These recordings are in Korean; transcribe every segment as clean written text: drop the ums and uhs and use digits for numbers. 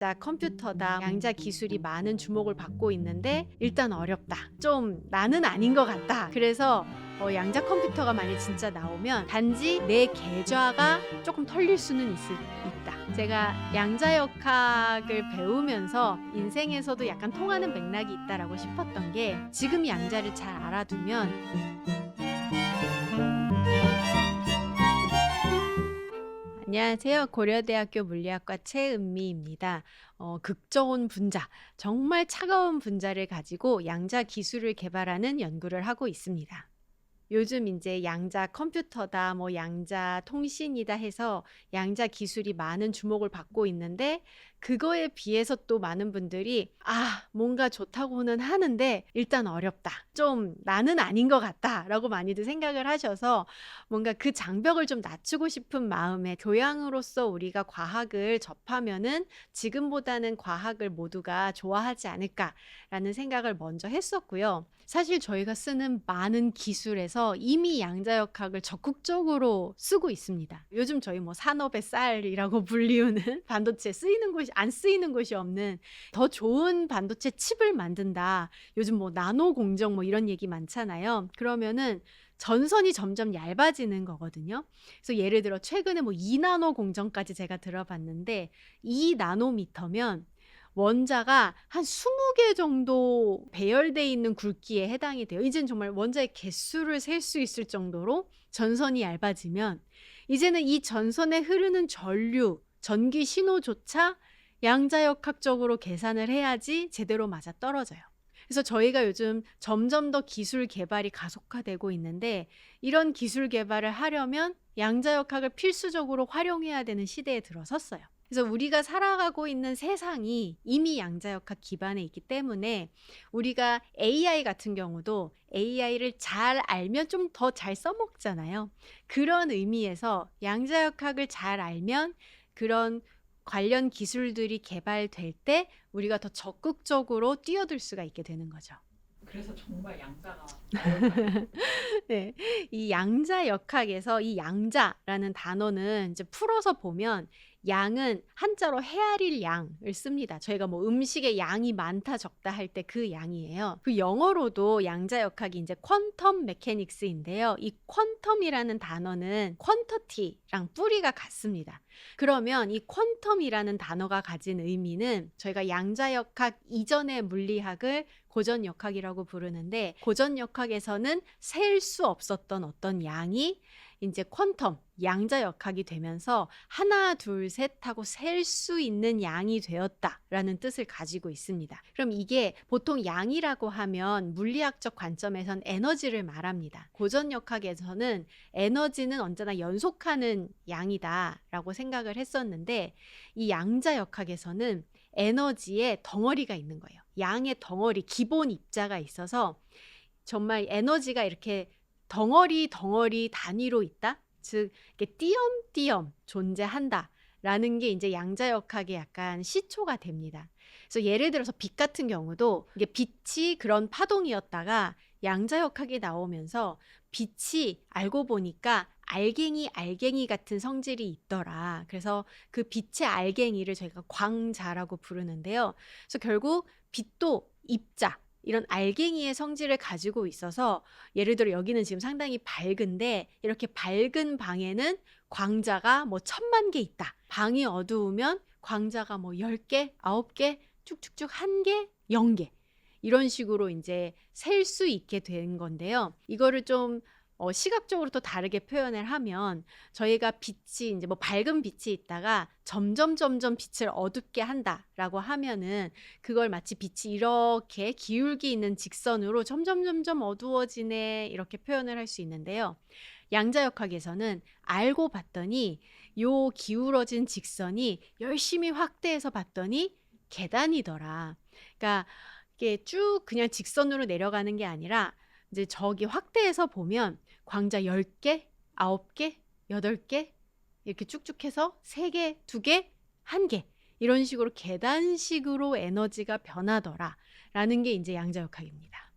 컴퓨터다. 양자 기술이 많은 주목을 받고 있는데 일단 어렵다. 좀 나는 아닌 것 같다. 그래서 양자 컴퓨터가 만약 진짜 나오면 단지 내 계좌가 조금 털릴 수는 있다. 제가 양자역학을 배우면서 인생에서도 약간 통하는 맥락이 있다라고 싶었던 게, 지금 양자를 잘 알아두면. 안녕하세요. 고려대학교 물리학과 최은미입니다. 극저온 분자, 정말 차가운 분자를 가지고 양자 기술을 개발하는 연구를 하고 있습니다. 요즘 이제 양자 컴퓨터다, 양자 통신이다 해서 양자 기술이 많은 주목을 받고 있는데, 그거에 비해서 또 많은 분들이 뭔가 좋다고는 하는데 일단 어렵다. 좀 나는 아닌 것 같다. 라고 많이들 생각을 하셔서 뭔가 그 장벽을 좀 낮추고 싶은 마음에, 교양으로서 우리가 과학을 접하면은 지금보다는 과학을 모두가 좋아하지 않을까라는 생각을 먼저 했었고요. 사실 저희가 쓰는 많은 기술에서 이미 양자역학을 적극적으로 쓰고 있습니다. 요즘 저희 산업의 쌀이라고 불리우는 반도체 안 쓰이는 곳이 없는 더 좋은 반도체 칩을 만든다. 요즘 나노 공정 이런 얘기 많잖아요. 그러면은 전선이 점점 얇아지는 거거든요. 그래서 예를 들어 최근에 2나노 공정까지 제가 들어봤는데, 2나노미터면 원자가 한 20개 정도 배열돼 있는 굵기에 해당이 돼요. 이제는 정말 원자의 개수를 셀 수 있을 정도로 전선이 얇아지면, 이제는 이 전선에 흐르는 전류, 전기 신호조차 양자역학적으로 계산을 해야지 제대로 맞아 떨어져요. 그래서 저희가 요즘 점점 더 기술 개발이 가속화되고 있는데, 이런 기술 개발을 하려면 양자역학을 필수적으로 활용해야 되는 시대에 들어섰어요. 그래서 우리가 살아가고 있는 세상이 이미 양자역학 기반에 있기 때문에, 우리가 AI 같은 경우도 AI를 잘 알면 좀 더 잘 써먹잖아요. 그런 의미에서 양자역학을 잘 알면 그런 관련 기술들이 개발될 때 우리가 더 적극적으로 뛰어들 수가 있게 되는 거죠. 그래서 정말 양자가 어렵다는 네, 이 양자역학에서 이 양자라는 단어는 이제 풀어서 보면, 양은 한자로 헤아릴 양을 씁니다. 저희가 음식에 양이 많다 적다 할 때 그 양이에요. 그 영어로도 양자역학이 이제 퀀텀 메케닉스인데요. 이 퀀텀이라는 단어는 퀀터티랑 뿌리가 같습니다. 그러면 이 퀀텀이라는 단어가 가진 의미는, 저희가 양자역학 이전의 물리학을 고전역학이라고 부르는데, 고전역학에서는 셀 수 없었던 어떤 양이 이제 퀀텀, 양자역학이 되면서 하나, 둘, 셋 하고 셀 수 있는 양이 되었다라는 뜻을 가지고 있습니다. 그럼 이게 보통 양이라고 하면 물리학적 관점에선 에너지를 말합니다. 고전역학에서는 에너지는 언제나 연속하는 양이다라고 생각을 했었는데, 이 양자역학에서는 에너지의 덩어리가 있는 거예요. 양의 덩어리, 기본 입자가 있어서 정말 에너지가 이렇게 덩어리 단위로 있다? 즉 이렇게 띄엄띄엄 존재한다 라는 게 이제 양자역학의 약간 시초가 됩니다. 그래서 예를 들어서 빛 같은 경우도, 이게 빛이 그런 파동이었다가 양자역학이 나오면서 빛이 알고 보니까 알갱이 같은 성질이 있더라. 그래서 그 빛의 알갱이를 저희가 광자라고 부르는데요. 그래서 결국 빛도 입자, 이런 알갱이의 성질을 가지고 있어서, 예를 들어 여기는 지금 상당히 밝은데, 이렇게 밝은 방에는 광자가 10,000만 개 있다. 방이 어두우면 광자가 10개, 9개, 쭉쭉쭉 1개, 0개. 이런 식으로 이제 셀 수 있게 된 건데요. 이거를 좀 시각적으로 또 다르게 표현을 하면, 저희가 빛이 이제 밝은 빛이 있다가 점점 빛을 어둡게 한다라고 하면은, 그걸 마치 빛이 이렇게 기울기 있는 직선으로 점점 어두워지네, 이렇게 표현을 할 수 있는데요. 양자역학에서는 알고 봤더니 요 기울어진 직선이 열심히 확대해서 봤더니 계단이더라. 그러니까 이게 쭉 그냥 직선으로 내려가는 게 아니라, 이제 저기 확대해서 보면 광자 10개, 9개, 8개 이렇게 쭉쭉 해서 3개, 2개, 1개 이런 식으로 계단식으로 에너지가 변하더라 라는 게 이제 양자역학입니다.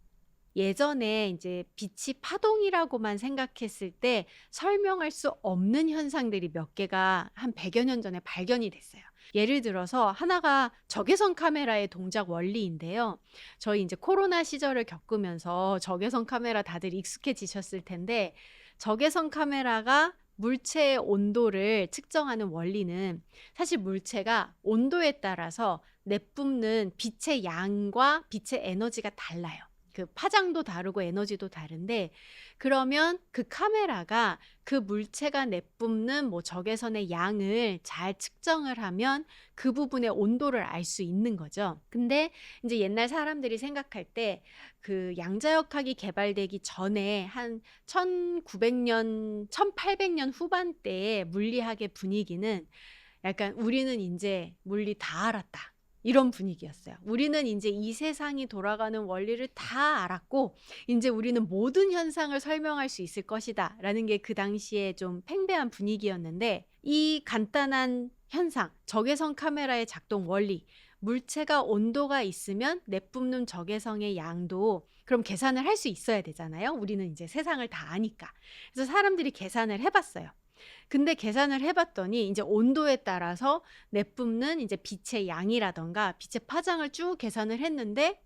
예전에 이제 빛이 파동이라고만 생각했을 때 설명할 수 없는 현상들이 몇 개가 한 100여 년 전에 발견이 됐어요. 예를 들어서 하나가 적외선 카메라의 동작 원리인데요. 저희 이제 코로나 시절을 겪으면서 적외선 카메라 다들 익숙해지셨을 텐데, 적외선 카메라가 물체의 온도를 측정하는 원리는 사실 물체가 온도에 따라서 내뿜는 빛의 양과 빛의 에너지가 달라요. 그 파장도 다르고 에너지도 다른데, 그러면 그 카메라가 그 물체가 내뿜는 뭐 적외선의 양을 잘 측정을 하면 그 부분의 온도를 알 수 있는 거죠. 근데 이제 옛날 사람들이 생각할 때 그 양자역학이 개발되기 전에 한 1900년, 1800년 후반대의 물리학의 분위기는 약간 우리는 이제 물리 다 알았다, 이런 분위기였어요. 우리는 이제 이 세상이 돌아가는 원리를 다 알았고, 이제 우리는 모든 현상을 설명할 수 있을 것이다 라는 게 그 당시에 좀 팽배한 분위기였는데, 이 간단한 현상, 적외선 카메라의 작동 원리, 물체가 온도가 있으면 내뿜는 적외선의 양도 그럼 계산을 할 수 있어야 되잖아요. 우리는 이제 세상을 다 아니까. 그래서 사람들이 계산을 해봤어요. 근데 계산을 해봤더니 이제 온도에 따라서 내뿜는 이제 빛의 양이라던가 빛의 파장을 쭉 계산을 했는데,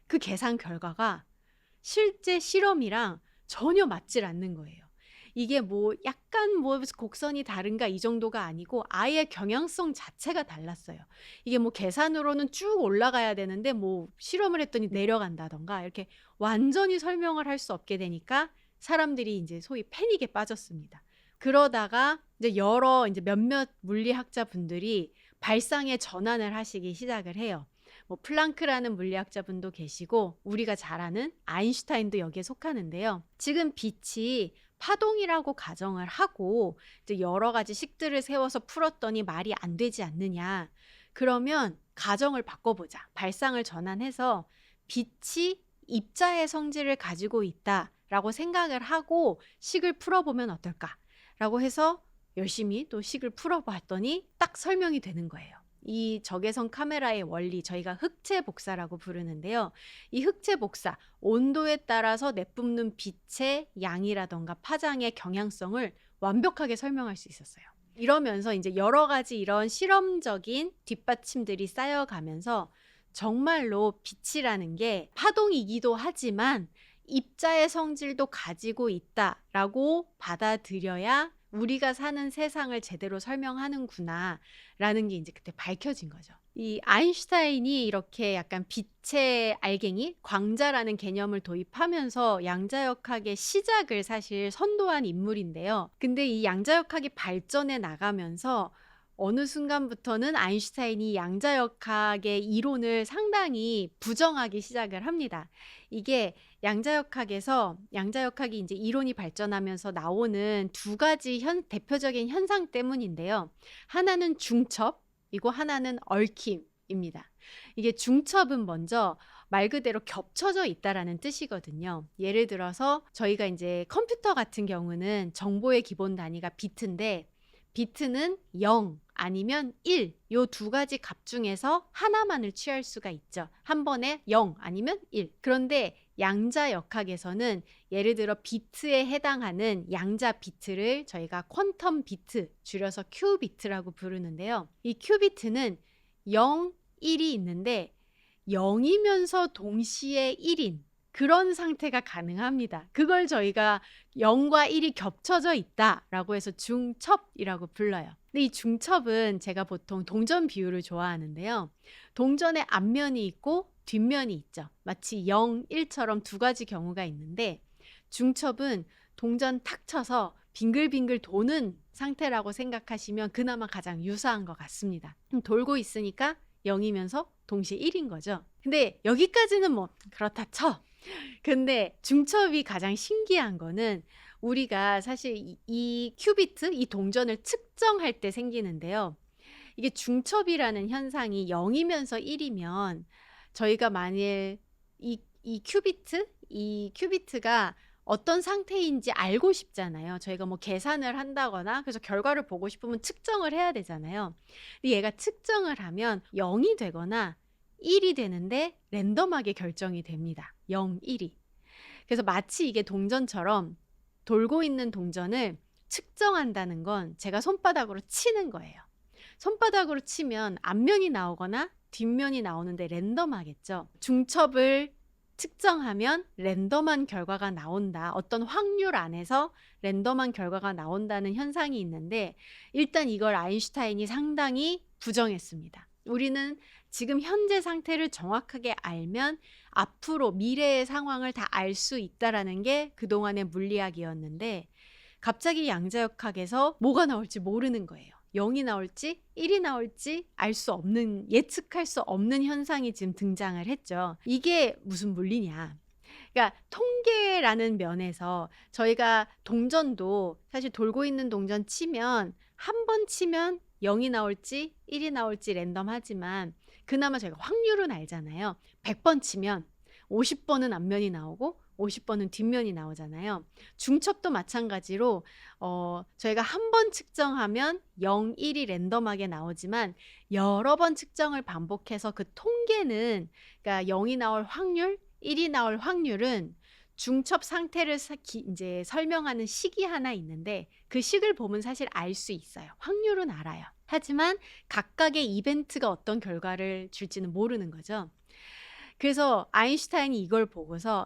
그 계산 결과가 실제 실험이랑 전혀 맞질 않는 거예요. 이게 뭐 약간 뭐 곡선이 다른가 이 정도가 아니고 아예 경향성 자체가 달랐어요. 이게 뭐 계산으로는 쭉 올라가야 되는데 뭐 실험을 했더니 내려간다던가 이렇게 완전히 설명을 할 수 없게 되니까 사람들이 이제 소위 패닉에 빠졌습니다. 그러다가 이제 여러 이제 몇몇 물리학자 분들이 발상의 전환을 하시기 시작을 해요. 뭐 플랑크라는 물리학자 분도 계시고 우리가 잘 아는 아인슈타인도 여기에 속하는데요. 지금 빛이 파동이라고 가정을 하고 이제 여러 가지 식들을 세워서 풀었더니 말이 안 되지 않느냐. 그러면 가정을 바꿔보자. 발상을 전환해서 빛이 입자의 성질을 가지고 있다라고 생각을 하고 식을 풀어보면 어떨까? 라고 해서 열심히 또 식을 풀어봤더니 딱 설명이 되는 거예요. 이 적외선 카메라의 원리, 저희가 흑체 복사라고 부르는데요. 이 흑체 복사, 온도에 따라서 내뿜는 빛의 양이라던가 파장의 경향성을 완벽하게 설명할 수 있었어요. 이러면서 이제 여러 가지 이런 실험적인 뒷받침들이 쌓여가면서 정말로 빛이라는 게 파동이기도 하지만 입자의 성질도 가지고 있다라고 받아들여야 우리가 사는 세상을 제대로 설명하는구나 라는 게 이제 그때 밝혀진 거죠. 이 아인슈타인이 이렇게 약간 빛의 알갱이, 광자라는 개념을 도입하면서 양자역학의 시작을 사실 선도한 인물인데요. 근데 이 양자역학이 발전해 나가면서 어느 순간부터는 아인슈타인이 양자역학의 이론을 상당히 부정하기 시작을 합니다. 이게 양자역학이 이제 이론이 발전하면서 나오는 두 가지 대표적인 현상 때문인데요. 하나는 중첩이고 하나는 얽힘입니다. 이게 중첩은 먼저 말 그대로 겹쳐져 있다라는 뜻이거든요. 예를 들어서 저희가 이제 컴퓨터 같은 경우는 정보의 기본 단위가 비트인데, 비트는 0 아니면 1, 요 두 가지 값 중에서 하나만을 취할 수가 있죠. 한 번에 0 아니면 1. 그런데 양자역학에서는 예를 들어 비트에 해당하는 양자 비트를 저희가 퀀텀 비트, 줄여서 큐비트라고 부르는데요. 이 큐비트는 0, 1이 있는데 0이면서 동시에 1인 그런 상태가 가능합니다. 그걸 저희가 0과 1이 겹쳐져 있다라고 해서 중첩이라고 불러요. 근데 이 중첩은 제가 보통 동전 비율을 좋아하는데요. 동전의 앞면이 있고 뒷면이 있죠. 마치 0, 1처럼 두 가지 경우가 있는데, 중첩은 동전 탁 쳐서 빙글빙글 도는 상태라고 생각하시면 그나마 가장 유사한 것 같습니다. 돌고 있으니까 0이면서 동시에 1인 거죠. 근데 여기까지는 뭐 그렇다 쳐. 근데 중첩이 가장 신기한 거는 우리가 사실 이 큐비트, 이 동전을 측정할 때 생기는데요. 이게 중첩이라는 현상이 0이면서 1이면 저희가 만일 이 큐비트가 어떤 상태인지 알고 싶잖아요. 저희가 뭐 계산을 한다거나 그래서 결과를 보고 싶으면 측정을 해야 되잖아요. 근데 얘가 측정을 하면 0이 되거나 1이 되는데 랜덤하게 결정이 됩니다. 0, 1이. 그래서 마치 이게 동전처럼 돌고 있는 동전을 측정한다는 건 제가 손바닥으로 치는 거예요. 손바닥으로 치면 앞면이 나오거나 뒷면이 나오는데 랜덤하겠죠. 중첩을 측정하면 랜덤한 결과가 나온다. 어떤 확률 안에서 랜덤한 결과가 나온다는 현상이 있는데 일단 이걸 아인슈타인이 상당히 부정했습니다. 우리는 지금 현재 상태를 정확하게 알면 앞으로 미래의 상황을 다 알 수 있다라는 게 그동안의 물리학이었는데 갑자기 양자역학에서 뭐가 나올지 모르는 거예요. 0이 나올지 1이 나올지 알 수 없는, 예측할 수 없는 현상이 지금 등장을 했죠. 이게 무슨 물리냐? 그러니까 통계라는 면에서 저희가 동전도 사실 돌고 있는 동전 치면 한 번 치면 0이 나올지 1이 나올지 랜덤하지만 그나마 저희가 확률은 알잖아요. 100번 치면 50번은 앞면이 나오고 50번은 뒷면이 나오잖아요. 중첩도 마찬가지로 저희가 한 번 측정하면 0, 1이 랜덤하게 나오지만 여러 번 측정을 반복해서 그 통계는 그러니까 0이 나올 확률, 1이 나올 확률은 중첩 상태를 이제 설명하는 식이 하나 있는데 그 식을 보면 사실 알 수 있어요. 확률은 알아요. 하지만 각각의 이벤트가 어떤 결과를 줄지는 모르는 거죠. 그래서 아인슈타인이 이걸 보고서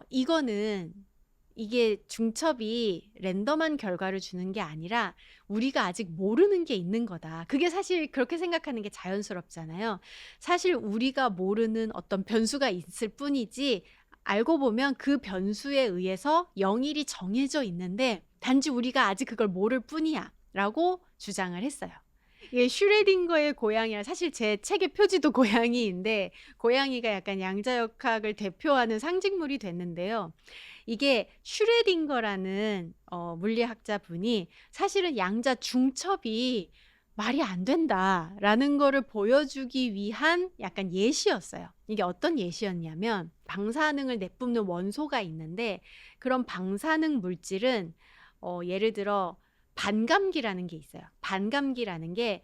이게 중첩이 랜덤한 결과를 주는 게 아니라 우리가 아직 모르는 게 있는 거다. 그게 사실 그렇게 생각하는 게 자연스럽잖아요. 사실 우리가 모르는 어떤 변수가 있을 뿐이지 알고 보면 그 변수에 의해서 0, 1이 정해져 있는데 단지 우리가 아직 그걸 모를 뿐이야 라고 주장을 했어요. 이게 슈레딩거의 고양이라 사실 제 책의 표지도 고양이인데 고양이가 약간 양자역학을 대표하는 상징물이 됐는데요. 이게 슈레딩거라는 물리학자 분이 사실은 양자 중첩이 말이 안 된다라는 거를 보여주기 위한 약간 예시였어요. 이게 어떤 예시였냐면 방사능을 내뿜는 원소가 있는데 그런 방사능 물질은 예를 들어 반감기라는 게 있어요. 반감기라는 게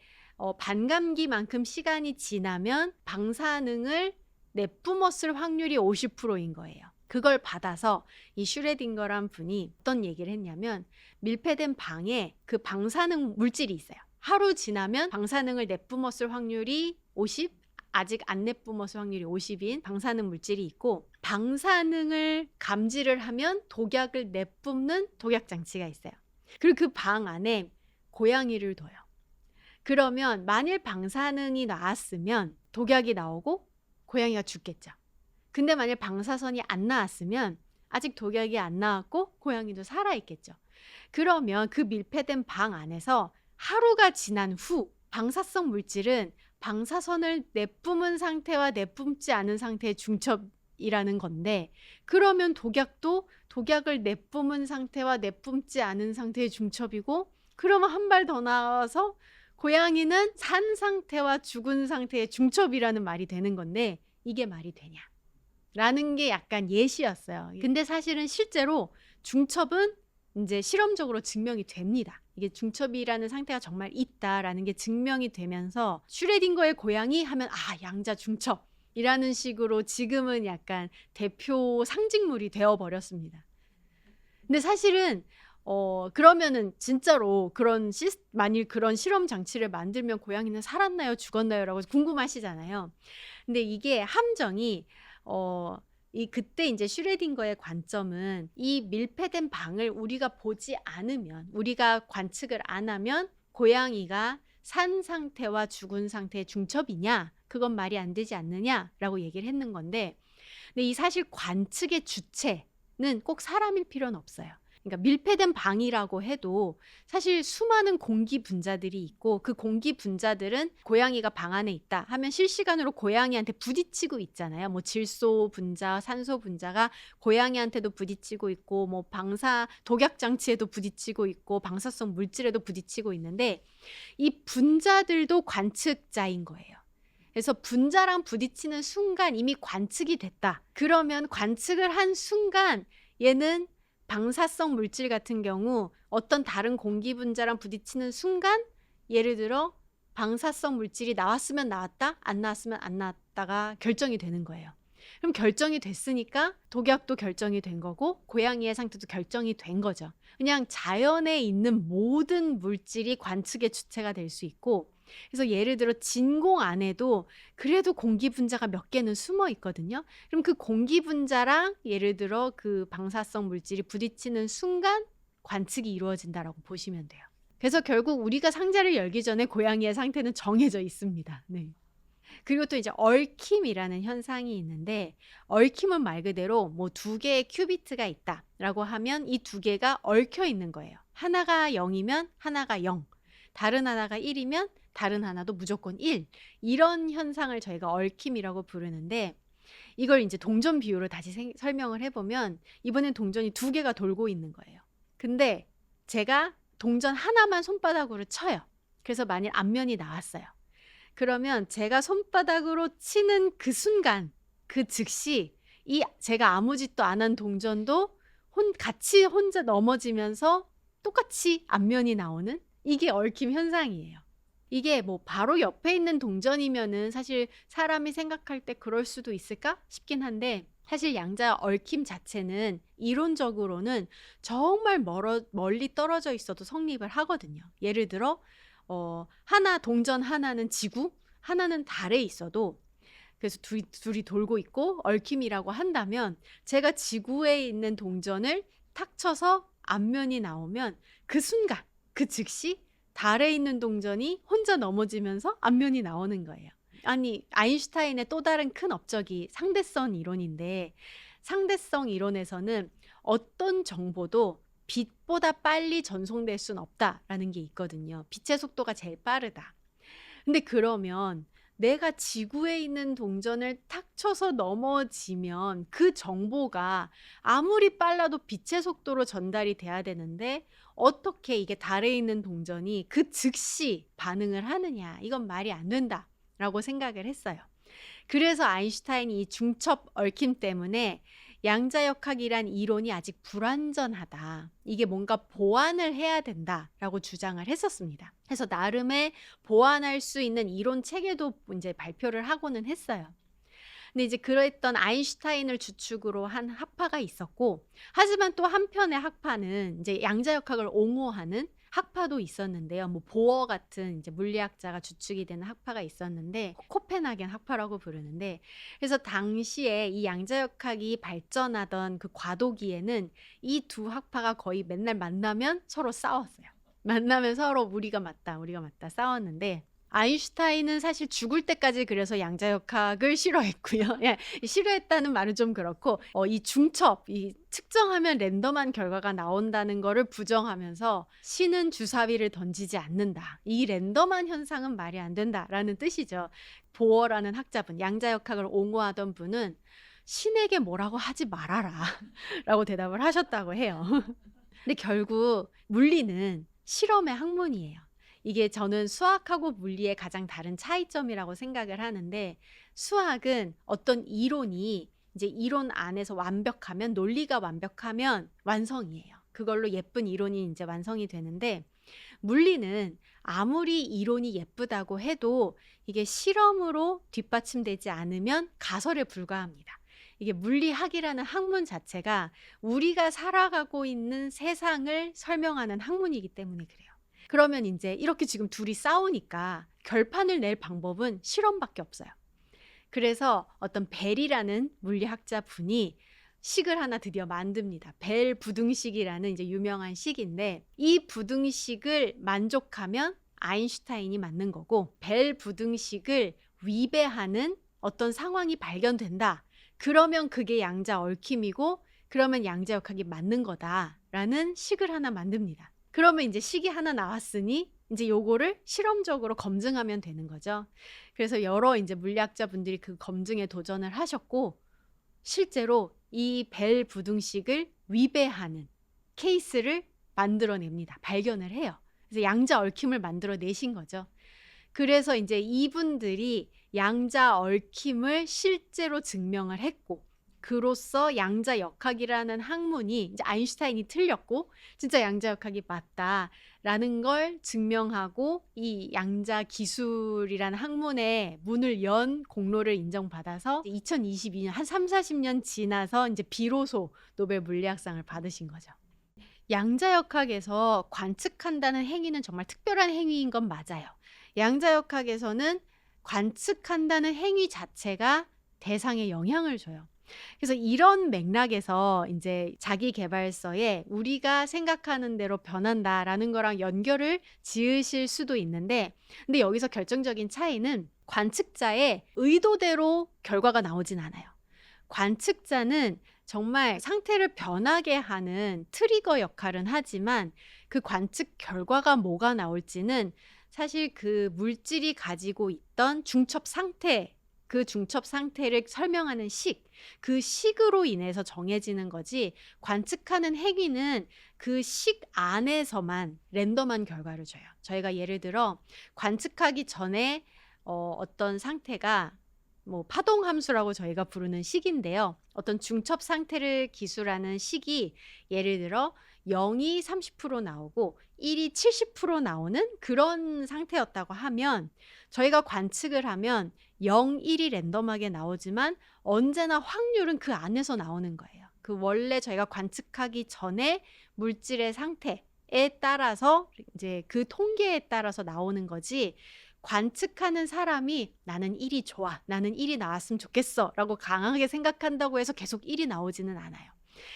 반감기만큼 시간이 지나면 방사능을 내뿜었을 확률이 50%인 거예요. 그걸 받아서 이 슈레딩거란 분이 어떤 얘기를 했냐면 밀폐된 방에 그 방사능 물질이 있어요. 하루 지나면 방사능을 내뿜었을 확률이 50, 아직 안 내뿜었을 확률이 50인 방사능 물질이 있고 방사능을 감지를 하면 독약을 내뿜는 독약 장치가 있어요. 그리고 그 방 안에 고양이를 둬요. 그러면 만일 방사능이 나왔으면 독약이 나오고 고양이가 죽겠죠. 근데 만일 방사선이 안 나왔으면 아직 독약이 안 나왔고 고양이도 살아있겠죠. 그러면 그 밀폐된 방 안에서 하루가 지난 후 방사성 물질은 방사선을 내뿜은 상태와 내뿜지 않은 상태의 중첩이라는 건데 그러면 독약도 독약을 내뿜은 상태와 내뿜지 않은 상태의 중첩이고 그러면 한 발 더 나와서 고양이는 산 상태와 죽은 상태의 중첩이라는 말이 되는 건데 이게 말이 되냐? 라는 게 약간 예시였어요. 근데 사실은 실제로 중첩은 이제 실험적으로 증명이 됩니다. 이게 중첩이라는 상태가 정말 있다라는 게 증명이 되면서 슈레딩거의 고양이 하면 양자 중첩이라는 식으로 지금은 약간 대표 상징물이 되어버렸습니다. 근데 사실은 그러면은 진짜로 만일 그런 실험 장치를 만들면 고양이는 살았나요, 죽었나요? 라고 궁금하시잖아요. 근데 이게 함정이 그때 이제 슈레딩거의 관점은 이 밀폐된 방을 우리가 보지 않으면, 우리가 관측을 안 하면 고양이가 산 상태와 죽은 상태의 중첩이냐? 그건 말이 안 되지 않느냐라고 얘기를 했는 건데, 근데 이 사실 관측의 주체는 꼭 사람일 필요는 없어요. 그러니까 밀폐된 방이라고 해도 사실 수많은 공기 분자들이 있고 그 공기 분자들은 고양이가 방 안에 있다 하면 실시간으로 고양이한테 부딪히고 있잖아요. 뭐 질소 분자, 산소 분자가 고양이한테도 부딪히고 있고 뭐 독약 장치에도 부딪히고 있고 방사성 물질에도 부딪히고 있는데 이 분자들도 관측자인 거예요. 그래서 분자랑 부딪히는 순간 이미 관측이 됐다. 그러면 관측을 한 순간 얘는 방사성 물질 같은 경우 어떤 다른 공기 분자랑 부딪히는 순간 예를 들어 방사성 물질이 나왔으면 나왔다, 안 나왔으면 안 나왔다가 결정이 되는 거예요. 그럼 결정이 됐으니까 독약도 결정이 된 거고 고양이의 상태도 결정이 된 거죠. 그냥 자연에 있는 모든 물질이 관측의 주체가 될 수 있고 그래서 예를 들어 진공 안에도 그래도 공기 분자가 몇 개는 숨어 있거든요. 그럼 그 공기 분자랑 예를 들어 그 방사성 물질이 부딪히는 순간 관측이 이루어진다라고 보시면 돼요. 그래서 결국 우리가 상자를 열기 전에 고양이의 상태는 정해져 있습니다. 네. 그리고 또 이제 얽힘이라는 현상이 있는데, 얽힘은 말 그대로 뭐 두 개의 큐비트가 있다라고 하면 이 두 개가 얽혀 있는 거예요. 하나가 0이면 하나가 0, 다른 하나가 1이면 다른 하나도 무조건 1. 이런 현상을 저희가 얽힘이라고 부르는데, 이걸 이제 동전 비유로 다시 설명을 해보면 이번엔 동전이 두 개가 돌고 있는 거예요. 근데 제가 동전 하나만 손바닥으로 쳐요. 그래서 만일 앞면이 나왔어요. 그러면 제가 손바닥으로 치는 그 순간, 그 즉시 이 제가 아무 짓도 안 한 동전도 같이 혼자 넘어지면서 똑같이 앞면이 나오는, 이게 얽힘 현상이에요. 이게 뭐 바로 옆에 있는 동전이면은 사실 사람이 생각할 때 그럴 수도 있을까 싶긴 한데, 사실 양자 얽힘 자체는 이론적으로는 정말 멀리 떨어져 있어도 성립을 하거든요. 예를 들어 동전 하나는 지구, 하나는 달에 있어도, 그래서 둘이 돌고 있고 얽힘이라고 한다면, 제가 지구에 있는 동전을 탁 쳐서 앞면이 나오면 그 순간, 그 즉시 달에 있는 동전이 혼자 넘어지면서 앞면이 나오는 거예요. 아니, 아인슈타인의 또 다른 큰 업적이 상대성 이론인데, 상대성 이론에서는 어떤 정보도 빛보다 빨리 전송될 수는 없다라는 게 있거든요. 빛의 속도가 제일 빠르다. 근데 그러면 내가 지구에 있는 동전을 탁 쳐서 넘어지면 그 정보가 아무리 빨라도 빛의 속도로 전달이 돼야 되는데, 어떻게 이게 달에 있는 동전이 그 즉시 반응을 하느냐, 이건 말이 안 된다라고 생각을 했어요. 그래서 아인슈타인이 이 중첩 얽힘 때문에 양자역학이란 이론이 아직 불완전하다, 이게 뭔가 보완을 해야 된다라고 주장을 했었습니다. 그래서 나름의 보완할 수 있는 이론 체계도 이제 발표를 하고는 했어요. 근데 이제 그랬던 아인슈타인을 주축으로 한 학파가 있었고, 하지만 또 한편의 학파는 이제 양자역학을 옹호하는 학파도 있었는데요. 뭐 보어 같은 이제 물리학자가 주축이 되는 학파가 있었는데, 코펜하겐 학파라고 부르는데, 그래서 당시에 이 양자역학이 발전하던 그 과도기에는 이 두 학파가 거의 맨날 만나면 서로 싸웠어요. 만나면 서로 우리가 맞다 싸웠는데, 아인슈타인은 사실 죽을 때까지 그래서 양자역학을 싫어했고요. 예, 싫어했다는 말은 좀 그렇고, 이 중첩, 이 측정하면 랜덤한 결과가 나온다는 거를 부정하면서 신은 주사위를 던지지 않는다, 이 랜덤한 현상은 말이 안 된다라는 뜻이죠. 보어라는 학자분, 양자역학을 옹호하던 분은 신에게 뭐라고 하지 말아라 라고 대답을 하셨다고 해요. 근데 결국 물리는 실험의 학문이에요. 이게 저는 수학하고 물리의 가장 다른 차이점이라고 생각을 하는데, 수학은 어떤 이론이 이제 이론 안에서 완벽하면, 논리가 완벽하면 완성이에요. 그걸로 예쁜 이론이 이제 완성이 되는데, 물리는 아무리 이론이 예쁘다고 해도 이게 실험으로 뒷받침되지 않으면 가설에 불과합니다. 이게 물리학이라는 학문 자체가 우리가 살아가고 있는 세상을 설명하는 학문이기 때문에 그래요. 그러면 이제 이렇게 지금 둘이 싸우니까 결판을 낼 방법은 실험밖에 없어요. 그래서 어떤 벨이라는 물리학자 분이 식을 하나 드디어 만듭니다. 벨 부등식이라는 이제 유명한 식인데, 이 부등식을 만족하면 아인슈타인이 맞는 거고, 벨 부등식을 위배하는 어떤 상황이 발견된다, 그러면 그게 양자 얽힘이고, 그러면 양자역학이 맞는 거다라는 식을 하나 만듭니다. 그러면 이제 식이 하나 나왔으니 이제 요거를 실험적으로 검증하면 되는 거죠. 그래서 여러 이제 물리학자분들이 그 검증에 도전을 하셨고, 실제로 이 벨 부등식을 위배하는 케이스를 만들어냅니다. 발견을 해요. 그래서 양자 얽힘을 만들어내신 거죠. 그래서 이제 이분들이 양자 얽힘을 실제로 증명을 했고, 그로써 양자역학이라는 학문이, 이제 아인슈타인이 틀렸고 진짜 양자역학이 맞다라는 걸 증명하고, 이 양자기술이라는 학문의 문을 연 공로를 인정받아서 2022년 한 3, 40년 지나서 이제 비로소 노벨 물리학상을 받으신 거죠. 양자역학에서 관측한다는 행위는 정말 특별한 행위인 건 맞아요. 양자역학에서는 관측한다는 행위 자체가 대상에 영향을 줘요. 그래서 이런 맥락에서 이제 자기계발서에 우리가 생각하는 대로 변한다라는 거랑 연결을 지으실 수도 있는데, 근데 여기서 결정적인 차이는 관측자의 의도대로 결과가 나오진 않아요. 관측자는 정말 상태를 변하게 하는 트리거 역할은 하지만 그 관측 결과가 뭐가 나올지는 사실 그 물질이 가지고 있던 중첩 상태, 그 중첩 상태를 설명하는 그 식으로 인해서 정해지는 거지, 관측하는 행위는 그 식 안에서만 랜덤한 결과를 줘요. 저희가 예를 들어 관측하기 전에 어떤 상태가 뭐 파동 함수라고 저희가 부르는 식인데요. 어떤 중첩 상태를 기술하는 식이 예를 들어 0이 30% 나오고 1이 70% 나오는 그런 상태였다고 하면, 저희가 관측을 하면 0, 1이 랜덤하게 나오지만 언제나 확률은 그 안에서 나오는 거예요. 그 원래 저희가 관측하기 전에 물질의 상태에 따라서 이제 그 통계에 따라서 나오는 거지, 관측하는 사람이 나는 1이 좋아, 나는 1이 나왔으면 좋겠어 라고 강하게 생각한다고 해서 계속 1이 나오지는 않아요.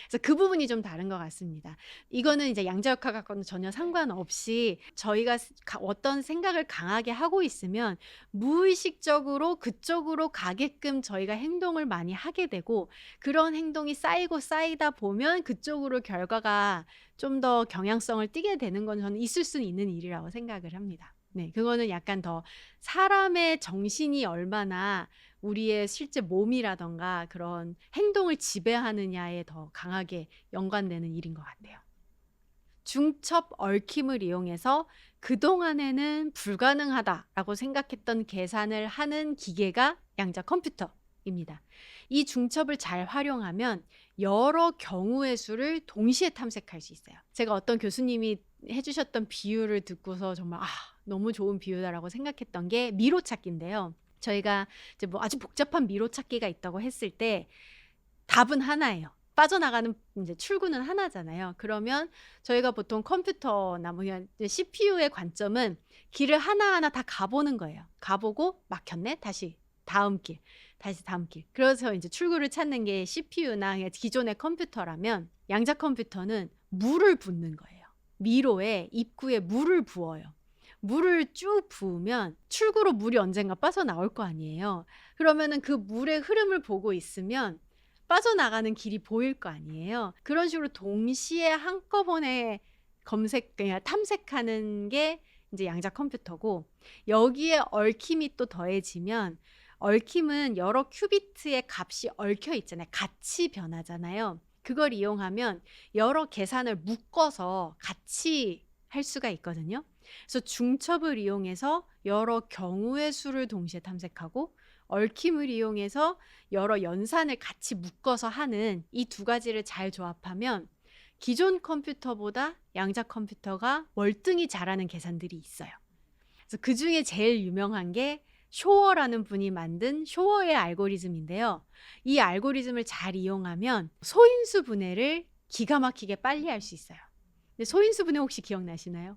그래서 그 부분이 좀 다른 것 같습니다. 이거는 이제 양자역학과는 전혀 상관없이 저희가 어떤 생각을 강하게 하고 있으면 무의식적으로 그쪽으로 가게끔 저희가 행동을 많이 하게 되고, 그런 행동이 쌓이고 쌓이다 보면 그쪽으로 결과가 좀 더 경향성을 띠게 되는 건 저는 있을 수 있는 일이라고 생각을 합니다. 네, 그거는 약간 더 사람의 정신이 얼마나 우리의 실제 몸이라던가 그런 행동을 지배하느냐에 더 강하게 연관되는 일인 것 같아요. 중첩 얽힘을 이용해서 그동안에는 불가능하다라고 생각했던 계산을 하는 기계가 양자 컴퓨터입니다. 이 중첩을 잘 활용하면 여러 경우의 수를 동시에 탐색할 수 있어요. 제가 어떤 교수님이 해주셨던 비유를 듣고서 정말 너무 좋은 비유다라고 생각했던 게 미로찾기인데요. 저희가 이제 뭐 아주 복잡한 미로찾기가 있다고 했을 때 답은 하나예요. 빠져나가는 이제 출구는 하나잖아요. 그러면 저희가 보통 컴퓨터나 뭐 CPU의 관점은 길을 하나하나 다 가보는 거예요. 가보고 막혔네, 다시 다음 길, 다시 다음 길. 그래서 이제 출구를 찾는 게 CPU나 기존의 컴퓨터라면, 양자 컴퓨터는 물을 붓는 거예요. 미로에 입구에 물을 부어요. 물을 쭉 부으면 출구로 물이 언젠가 빠져나올 거 아니에요. 그러면은 그 물의 흐름을 보고 있으면 빠져나가는 길이 보일 거 아니에요. 그런 식으로 동시에 한꺼번에 그냥 탐색하는 게 이제 양자 컴퓨터고, 여기에 얽힘이 또 더해지면, 얽힘은 여러 큐비트의 값이 얽혀 있잖아요. 같이 변하잖아요. 그걸 이용하면 여러 계산을 묶어서 같이 할 수가 있거든요. 그래서 중첩을 이용해서 여러 경우의 수를 동시에 탐색하고, 얽힘을 이용해서 여러 연산을 같이 묶어서 하는 이 두 가지를 잘 조합하면 기존 컴퓨터보다 양자 컴퓨터가 월등히 잘하는 계산들이 있어요. 그래서 그 중에 제일 유명한 게 쇼어라는 분이 만든 쇼어의 알고리즘인데요. 이 알고리즘을 잘 이용하면 소인수 분해를 기가 막히게 빨리 할 수 있어요. 근데 소인수 분해 혹시 기억나시나요?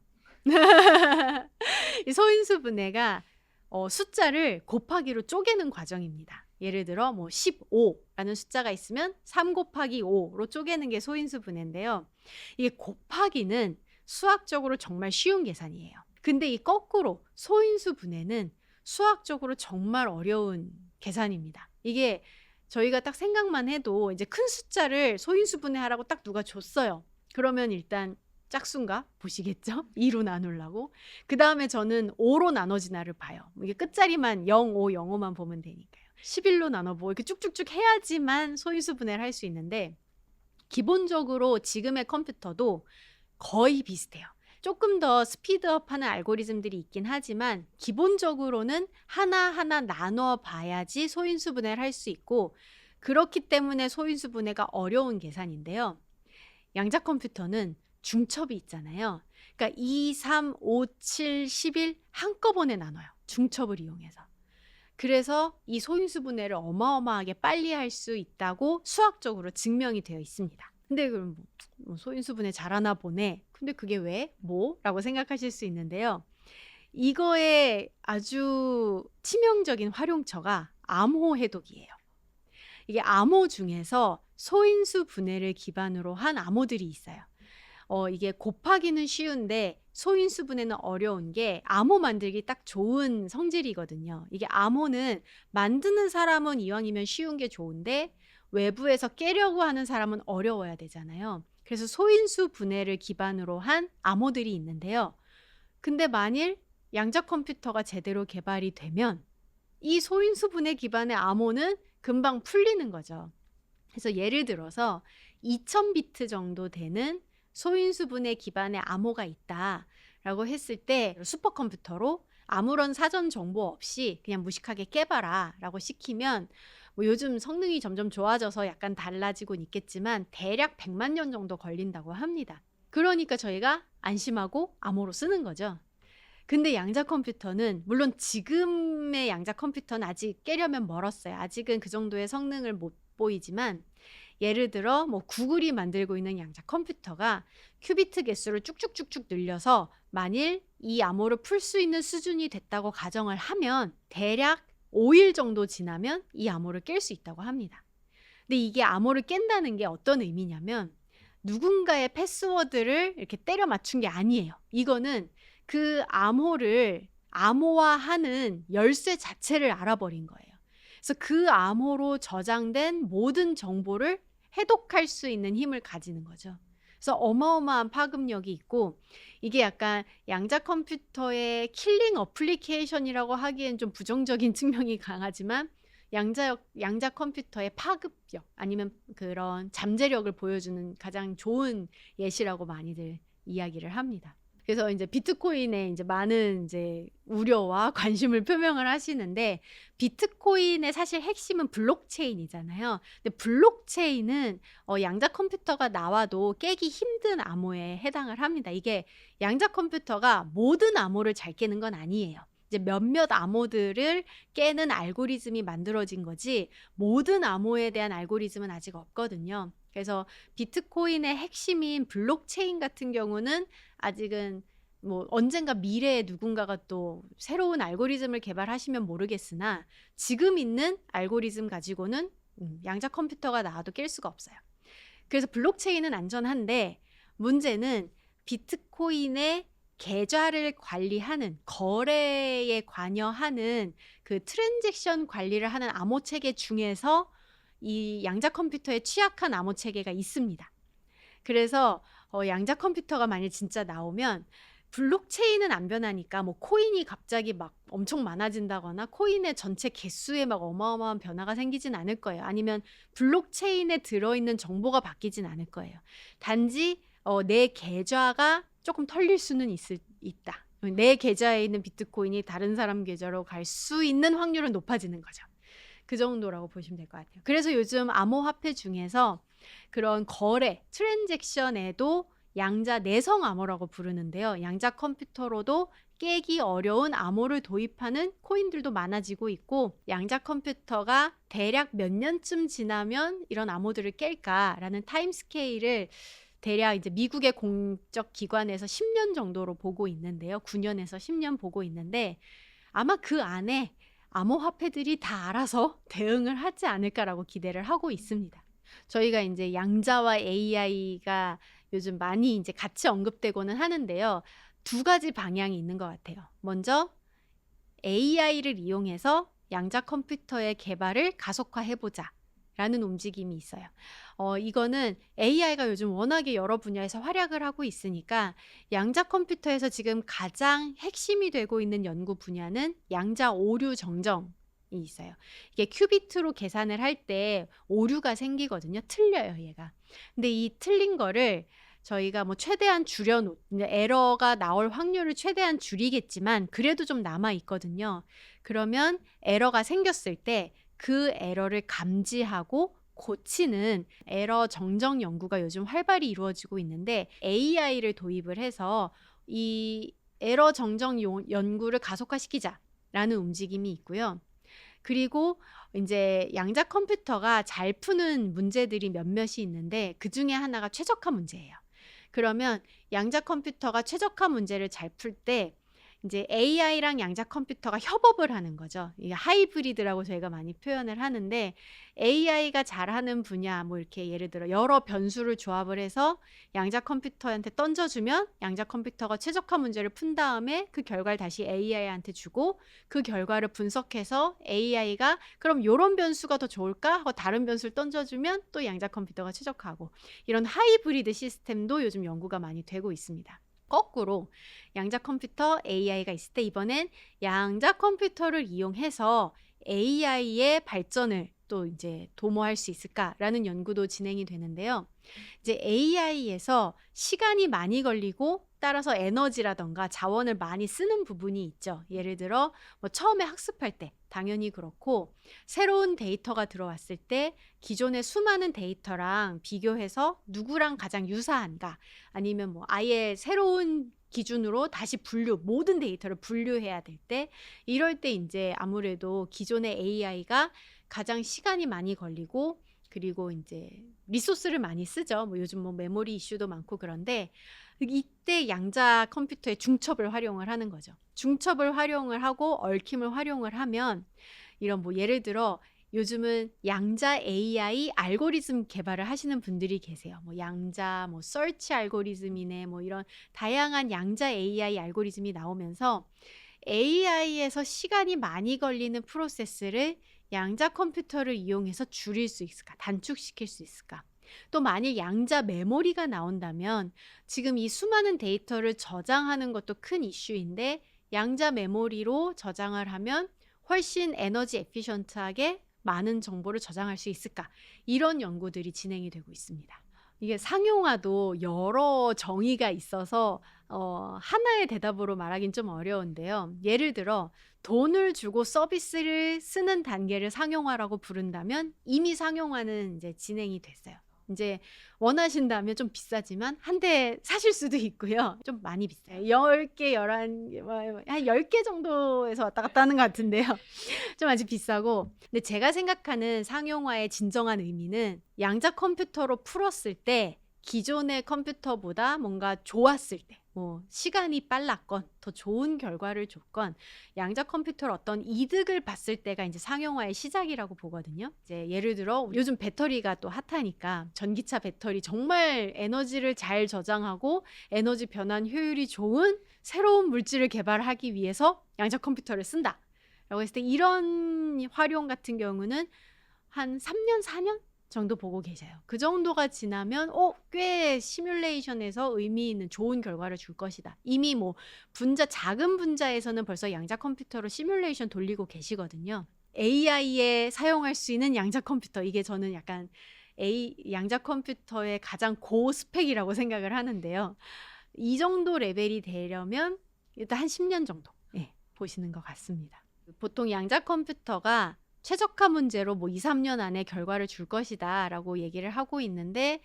이 소인수 분해가 숫자를 곱하기로 쪼개는 과정입니다. 예를 들어 뭐 15라는 숫자가 있으면 3 곱하기 5로 쪼개는 게 소인수 분해인데요. 이게 곱하기는 수학적으로 정말 쉬운 계산이에요. 근데 이 거꾸로 소인수 분해는 수학적으로 정말 어려운 계산입니다. 이게 저희가 딱 생각만 해도 이제 큰 숫자를 소인수 분해하라고 딱 누가 줬어요. 그러면 일단 짝수인가 보시겠죠? 2로 나누려고. 그 다음에 저는 5로 나눠지나를 봐요. 이게 끝자리만 0, 5, 0, 5만 보면 되니까요. 11로 나눠보고 이렇게 쭉쭉쭉 해야지만 소인수 분해를 할 수 있는데, 기본적으로 지금의 컴퓨터도 거의 비슷해요. 조금 더 스피드업하는 알고리즘들이 있긴 하지만 기본적으로는 하나하나 나눠 봐야지 소인수 분해를 할 수 있고, 그렇기 때문에 소인수 분해가 어려운 계산인데요. 양자 컴퓨터는 중첩이 있잖아요. 그러니까 2, 3, 5, 7, 11 한꺼번에 나눠요. 중첩을 이용해서. 그래서 이 소인수 분해를 어마어마하게 빨리 할 수 있다고 수학적으로 증명이 되어 있습니다. 근데 그럼 뭐 소인수 분해 잘하나 보네. 근데 그게 왜? 뭐? 라고 생각하실 수 있는데요. 이거의 아주 치명적인 활용처가 암호 해독이에요. 이게 암호 중에서 소인수 분해를 기반으로 한 암호들이 있어요. 이게 곱하기는 쉬운데 소인수 분해는 어려운 게 암호 만들기 딱 좋은 성질이거든요. 이게 암호는 만드는 사람은 이왕이면 쉬운 게 좋은데 외부에서 깨려고 하는 사람은 어려워야 되잖아요. 그래서 소인수 분해를 기반으로 한 암호들이 있는데요. 근데 만일 양자 컴퓨터가 제대로 개발이 되면 이 소인수 분해 기반의 암호는 금방 풀리는 거죠. 그래서 예를 들어서 2000비트 정도 되는 소인수 분해 기반의 암호가 있다라고 했을 때 슈퍼컴퓨터로 아무런 사전 정보 없이 그냥 무식하게 깨봐라 라고 시키면 뭐 요즘 성능이 점점 좋아져서 약간 달라지곤 있겠지만 대략 100만 년 정도 걸린다고 합니다. 그러니까 저희가 안심하고 암호로 쓰는 거죠. 근데 양자 컴퓨터는 물론 지금의 양자 컴퓨터는 아직 깨려면 멀었어요. 아직은 그 정도의 성능을 못 보이지만 예를 들어 뭐 구글이 만들고 있는 양자 컴퓨터가 큐비트 개수를 쭉쭉쭉쭉 늘려서 만일 이 암호를 풀 수 있는 수준이 됐다고 가정을 하면 대략 5일 정도 지나면 이 암호를 깰 수 있다고 합니다. 근데 이게 암호를 깬다는 게 어떤 의미냐면 누군가의 패스워드를 이렇게 때려 맞춘 게 아니에요. 이거는 그 암호를 암호화하는 열쇠 자체를 알아버린 거예요. 그래서 그 암호로 저장된 모든 정보를 해독할 수 있는 힘을 가지는 거죠. 그래서 어마어마한 파급력이 있고 이게 약간 양자 컴퓨터의 킬링 어플리케이션이라고 하기엔 좀 부정적인 측면이 강하지만 양자 컴퓨터의 파급력 아니면 그런 잠재력을 보여주는 가장 좋은 예시라고 많이들 이야기를 합니다. 그래서 이제 비트코인에 이제 많은 이제 우려와 관심을 표명을 하시는데 비트코인의 사실 핵심은 블록체인이잖아요. 근데 블록체인은 양자 컴퓨터가 나와도 깨기 힘든 암호에 해당을 합니다. 이게 양자 컴퓨터가 모든 암호를 잘 깨는 건 아니에요. 이제 몇몇 암호들을 깨는 알고리즘이 만들어진 거지 모든 암호에 대한 알고리즘은 아직 없거든요. 그래서 비트코인의 핵심인 블록체인 같은 경우는 아직은 뭐 언젠가 미래에 누군가가 또 새로운 알고리즘을 개발하시면 모르겠으나 지금 있는 알고리즘 가지고는 양자 컴퓨터가 나와도 깰 수가 없어요. 그래서 블록체인은 안전한데 문제는 비트코인의 계좌를 관리하는 거래에 관여하는 그 트랜잭션 관리를 하는 암호 체계 중에서 이 양자 컴퓨터에 취약한 암호 체계가 있습니다. 그래서 양자 컴퓨터가 만약 진짜 나오면 블록체인은 안 변하니까 뭐 코인이 갑자기 막 엄청 많아진다거나 코인의 전체 개수에 막 어마어마한 변화가 생기진 않을 거예요. 아니면 블록체인에 들어있는 정보가 바뀌진 않을 거예요. 단지 내 계좌가 조금 털릴 수는 있다. 내 계좌에 있는 비트코인이 다른 사람 계좌로 갈 수 있는 확률은 높아지는 거죠. 그 정도라고 보시면 될 것 같아요. 그래서 요즘 암호화폐 중에서 그런 거래, 트랜잭션에도 양자 내성 암호라고 부르는데요. 양자 컴퓨터로도 깨기 어려운 암호를 도입하는 코인들도 많아지고 있고 양자 컴퓨터가 대략 몇 년쯤 지나면 이런 암호들을 깰까라는 타임스케일을 대략 이제 미국의 공적 기관에서 10년 정도로 보고 있는데요. 9년에서 10년 보고 있는데 아마 그 안에 암호화폐들이 다 알아서 대응을 하지 않을까라고 기대를 하고 있습니다. 저희가 이제 양자와 AI가 요즘 많이 이제 같이 언급되고는 하는데요. 두 가지 방향이 있는 것 같아요. 먼저 AI를 이용해서 양자 컴퓨터의 개발을 가속화해보자 라는 움직임이 있어요. 이거는 AI가 요즘 워낙에 여러 분야에서 활약을 하고 있으니까 양자 컴퓨터에서 지금 가장 핵심이 되고 있는 연구 분야는 양자 오류 정정이 있어요. 이게 큐비트로 계산을 할 때 오류가 생기거든요. 틀려요, 얘가. 근데 이 틀린 거를 저희가 뭐 최대한 줄여놓, 에러가 나올 확률을 최대한 줄이겠지만 그래도 좀 남아 있거든요. 그러면 에러가 생겼을 때 그 에러를 감지하고 고치는 에러 정정 연구가 요즘 활발히 이루어지고 있는데 AI를 도입을 해서 이 에러 정정 연구를 가속화시키자라는 움직임이 있고요. 그리고 이제 양자 컴퓨터가 잘 푸는 문제들이 몇몇이 있는데 그 중에 하나가 최적화 문제예요. 그러면 양자 컴퓨터가 최적화 문제를 잘 풀 때 이제 AI랑 양자 컴퓨터가 협업을 하는 거죠. 이게 하이브리드라고 저희가 많이 표현을 하는데 AI가 잘하는 분야 뭐 이렇게 예를 들어 여러 변수를 조합을 해서 양자 컴퓨터한테 던져주면 양자 컴퓨터가 최적화 문제를 푼 다음에 그 결과를 다시 AI한테 주고 그 결과를 분석해서 AI가 그럼 요런 변수가 더 좋을까 하고 다른 변수를 던져주면 또 양자 컴퓨터가 최적화하고 이런 하이브리드 시스템도 요즘 연구가 많이 되고 있습니다. 거꾸로 양자 컴퓨터 AI가 있을 때 이번엔 양자 컴퓨터를 이용해서 AI의 발전을 또 이제 도모할 수 있을까라는 연구도 진행이 되는데요. 이제 AI에서 시간이 많이 걸리고 따라서 에너지라던가 자원을 많이 쓰는 부분이 있죠. 예를 들어 뭐 처음에 학습할 때 당연히 그렇고 새로운 데이터가 들어왔을 때 기존의 수많은 데이터랑 비교해서 누구랑 가장 유사한가 아니면 뭐 아예 새로운 기준으로 다시 모든 데이터를 분류해야 될 때 이럴 때 이제 아무래도 기존의 AI가 가장 시간이 많이 걸리고 그리고 이제 리소스를 많이 쓰죠. 뭐 요즘 뭐 메모리 이슈도 많고 그런데 이때 양자 컴퓨터의 중첩을 활용을 하는 거죠. 중첩을 활용을 하고 얽힘을 활용을 하면 이런 뭐 예를 들어 요즘은 양자 AI 알고리즘 개발을 하시는 분들이 계세요. 뭐 양자 뭐 서치 알고리즘이네 뭐 이런 다양한 양자 AI 알고리즘이 나오면서 AI에서 시간이 많이 걸리는 프로세스를 양자 컴퓨터를 이용해서 줄일 수 있을까? 단축시킬 수 있을까? 또 만일 양자 메모리가 나온다면 지금 이 수많은 데이터를 저장하는 것도 큰 이슈인데 양자 메모리로 저장을 하면 훨씬 에너지 에피션트하게 많은 정보를 저장할 수 있을까? 이런 연구들이 진행이 되고 있습니다. 이게 상용화도 여러 정의가 있어서 하나의 대답으로 말하긴 좀 어려운데요. 예를 들어 돈을 주고 서비스를 쓰는 단계를 상용화라고 부른다면 이미 상용화는 이제 진행이 됐어요. 이제 원하신다면 좀 비싸지만 한 대 사실 수도 있고요. 좀 많이 비싸요. 10개, 11개, 한 10개 정도에서 왔다 갔다 하는 것 같은데요. 좀 아직 비싸고. 근데 제가 생각하는 상용화의 진정한 의미는 양자 컴퓨터로 풀었을 때 기존의 컴퓨터보다 뭔가 좋았을 때, 뭐 시간이 빨랐건 더 좋은 결과를 줬건 양자 컴퓨터로 어떤 이득을 봤을 때가 이제 상용화의 시작이라고 보거든요. 이제 예를 들어 요즘 배터리가 또 핫하니까 전기차 배터리 정말 에너지를 잘 저장하고 에너지 변환 효율이 좋은 새로운 물질을 개발하기 위해서 양자 컴퓨터를 쓴다. 라고 했을 때 이런 활용 같은 경우는 한 3년, 4년 정도 보고 계세요. 그 정도가 지나면 꽤 시뮬레이션에서 의미 있는 좋은 결과를 줄 것이다. 이미 뭐 작은 분자에서는 벌써 양자 컴퓨터로 시뮬레이션 돌리고 계시거든요. AI에 사용할 수 있는 양자 컴퓨터, 이게 저는 약간 양자 컴퓨터의 가장 고스펙이라고 생각을 하는데요. 이 정도 레벨이 되려면 일단 한 10년 정도 보시는 것 같습니다. 보통 양자 컴퓨터가 최적화 문제로 뭐 2, 3년 안에 결과를 줄 것이다 라고 얘기를 하고 있는데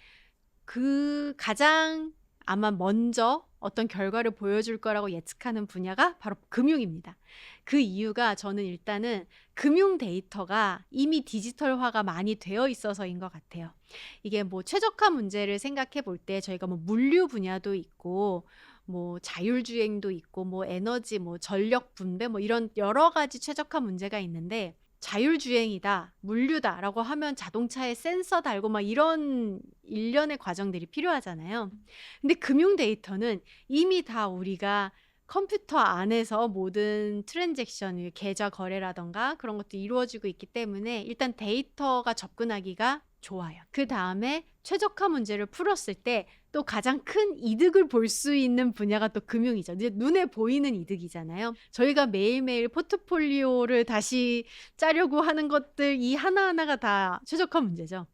그 가장 아마 먼저 어떤 결과를 보여줄 거라고 예측하는 분야가 바로 금융입니다. 그 이유가 저는 일단은 금융 데이터가 이미 디지털화가 많이 되어 있어서인 것 같아요. 이게 뭐 최적화 문제를 생각해 볼 때 저희가 뭐 물류 분야도 있고 뭐 자율주행도 있고 뭐 에너지 뭐 전력 분배 뭐 이런 여러 가지 최적화 문제가 있는데 자율주행이다, 물류다라고 하면 자동차에 센서 달고 막 이런 일련의 과정들이 필요하잖아요. 근데 금융 데이터는 이미 다 우리가 컴퓨터 안에서 모든 트랜잭션, 계좌 거래라던가 그런 것도 이루어지고 있기 때문에 일단 데이터가 접근하기가 좋아요. 그 다음에 최적화 문제를 풀었을 때 또 가장 큰 이득을 볼 수 있는 분야가 또 금융이죠. 이제 눈에 보이는 이득이잖아요. 저희가 매일매일 포트폴리오를 다시 짜려고 하는 것들 이 하나하나가 다 최적화 문제죠.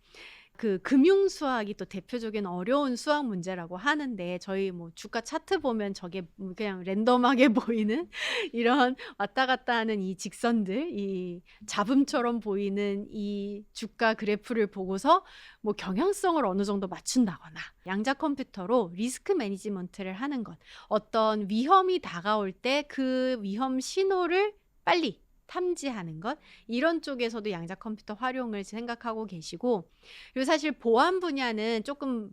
그 금융 수학이 또 대표적인 어려운 수학 문제라고 하는데 저희 뭐 주가 차트 보면 저게 그냥 랜덤하게 보이는 이런 왔다 갔다 하는 이 직선들, 이 잡음처럼 보이는 이 주가 그래프를 보고서 뭐 경향성을 어느 정도 맞춘다거나 양자 컴퓨터로 리스크 매니지먼트를 하는 것, 어떤 위험이 다가올 때 그 위험 신호를 빨리 탐지하는 것, 이런 쪽에서도 양자 컴퓨터 활용을 생각하고 계시고, 그리고 사실 보안 분야는 조금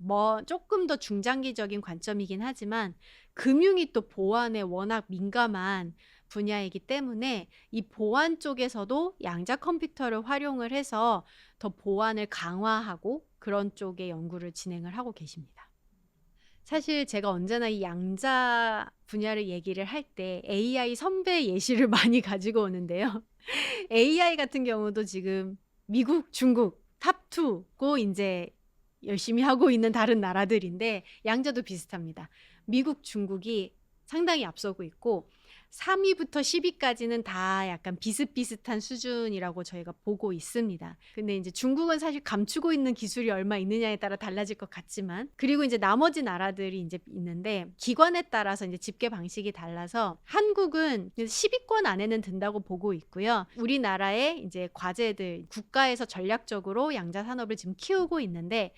더 중장기적인 관점이긴 하지만 금융이 또 보안에 워낙 민감한 분야이기 때문에 이 보안 쪽에서도 양자 컴퓨터를 활용을 해서 더 보안을 강화하고 그런 쪽의 연구를 진행을 하고 계십니다. 사실 제가 언제나 이 양자 분야를 얘기를 할 때 AI 선배 예시를 많이 가지고 오는데요. AI 같은 경우도 지금 미국, 중국 탑2고 이제 열심히 하고 있는 다른 나라들인데 양자도 비슷합니다. 미국, 중국이 상당히 앞서고 있고 3위부터 10위까지는 다 약간 비슷비슷한 수준이라고 저희가 보고 있습니다. 근데 이제 중국은 사실 감추고 있는 기술이 얼마 있느냐에 따라 달라질 것 같지만, 그리고 이제 나머지 나라들이 이제 있는데 기관에 따라서 이제 집계 방식이 달라서 한국은 10위권 안에는 든다고 보고 있고요. 우리나라의 이제 과제들, 국가에서 전략적으로 양자 산업을 지금 키우고 있는데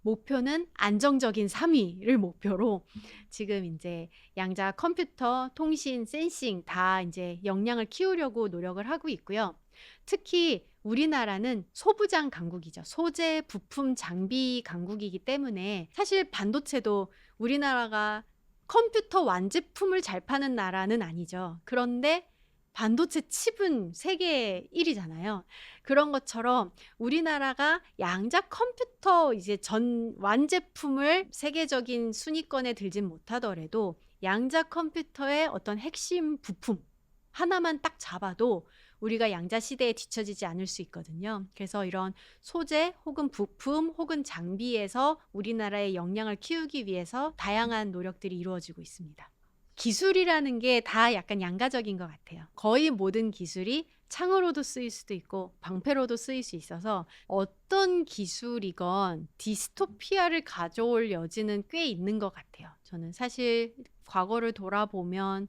목표는 안정적인 3위를 목표로 지금 이제 양자 컴퓨터, 통신, 센싱 다 이제 역량을 키우려고 노력을 하고 있고요. 특히 우리나라는 소부장 강국이죠. 소재, 부품, 장비 강국이기 때문에 사실 반도체도 우리나라가 컴퓨터 완제품을 잘 파는 나라는 아니죠. 그런데 반도체 칩은 세계 1위잖아요. 그런 것처럼 우리나라가 양자 컴퓨터 이제 전 완제품을 세계적인 순위권에 들진 못하더라도 양자 컴퓨터의 어떤 핵심 부품 하나만 딱 잡아도 우리가 양자 시대에 뒤처지지 않을 수 있거든요. 그래서 이런 소재 혹은 부품 혹은 장비에서 우리나라의 역량을 키우기 위해서 다양한 노력들이 이루어지고 있습니다. 기술이라는 게 다 약간 양가적인 것 같아요. 거의 모든 기술이 창으로도 쓰일 수도 있고 방패로도 쓰일 수 있어서 어떤 기술이건 디스토피아를 가져올 여지는 꽤 있는 것 같아요. 저는 사실 과거를 돌아보면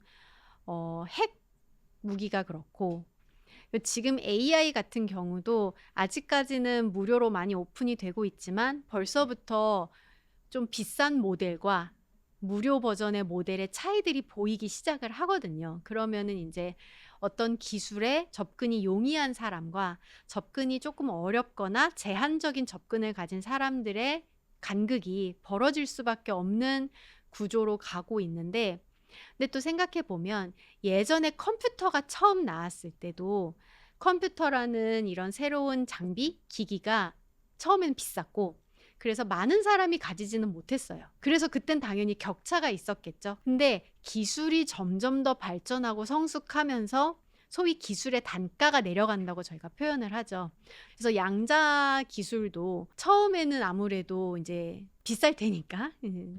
핵 무기가 그렇고 지금 AI 같은 경우도 아직까지는 무료로 많이 오픈이 되고 있지만 벌써부터 좀 비싼 모델과 무료 버전의 모델의 차이들이 보이기 시작을 하거든요. 그러면은 이제 어떤 기술에 접근이 용이한 사람과 접근이 조금 어렵거나 제한적인 접근을 가진 사람들의 간극이 벌어질 수밖에 없는 구조로 가고 있는데, 근데 또 생각해 보면 예전에 컴퓨터가 처음 나왔을 때도 컴퓨터라는 이런 새로운 장비, 기기가 처음엔 비쌌고 그래서 많은 사람이 가지지는 못했어요. 그래서 그땐 당연히 격차가 있었겠죠. 근데 기술이 점점 더 발전하고 성숙하면서 소위 기술의 단가가 내려간다고 저희가 표현을 하죠. 그래서 양자 기술도 처음에는 아무래도 이제 비쌀 테니까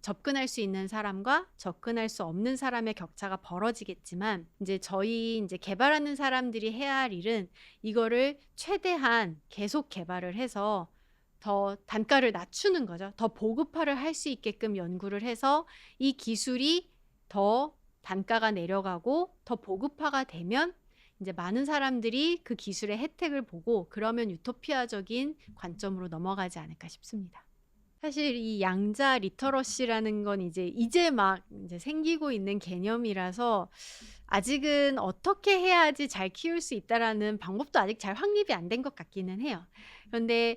접근할 수 있는 사람과 접근할 수 없는 사람의 격차가 벌어지겠지만, 이제 저희 이제 개발하는 사람들이 해야 할 일은 이거를 최대한 계속 개발을 해서 더 단가를 낮추는 거죠. 더 보급화를 할 수 있게끔 연구를 해서 이 기술이 더 단가가 내려가고 더 보급화가 되면 이제 많은 사람들이 그 기술의 혜택을 보고 그러면 유토피아적인 관점으로 넘어가지 않을까 싶습니다. 사실 이 양자 리터러시라는 건 이제 막 이제 생기고 있는 개념이라서 아직은 어떻게 해야지 잘 키울 수 있다라는 방법도 아직 잘 확립이 안 된 것 같기는 해요. 그런데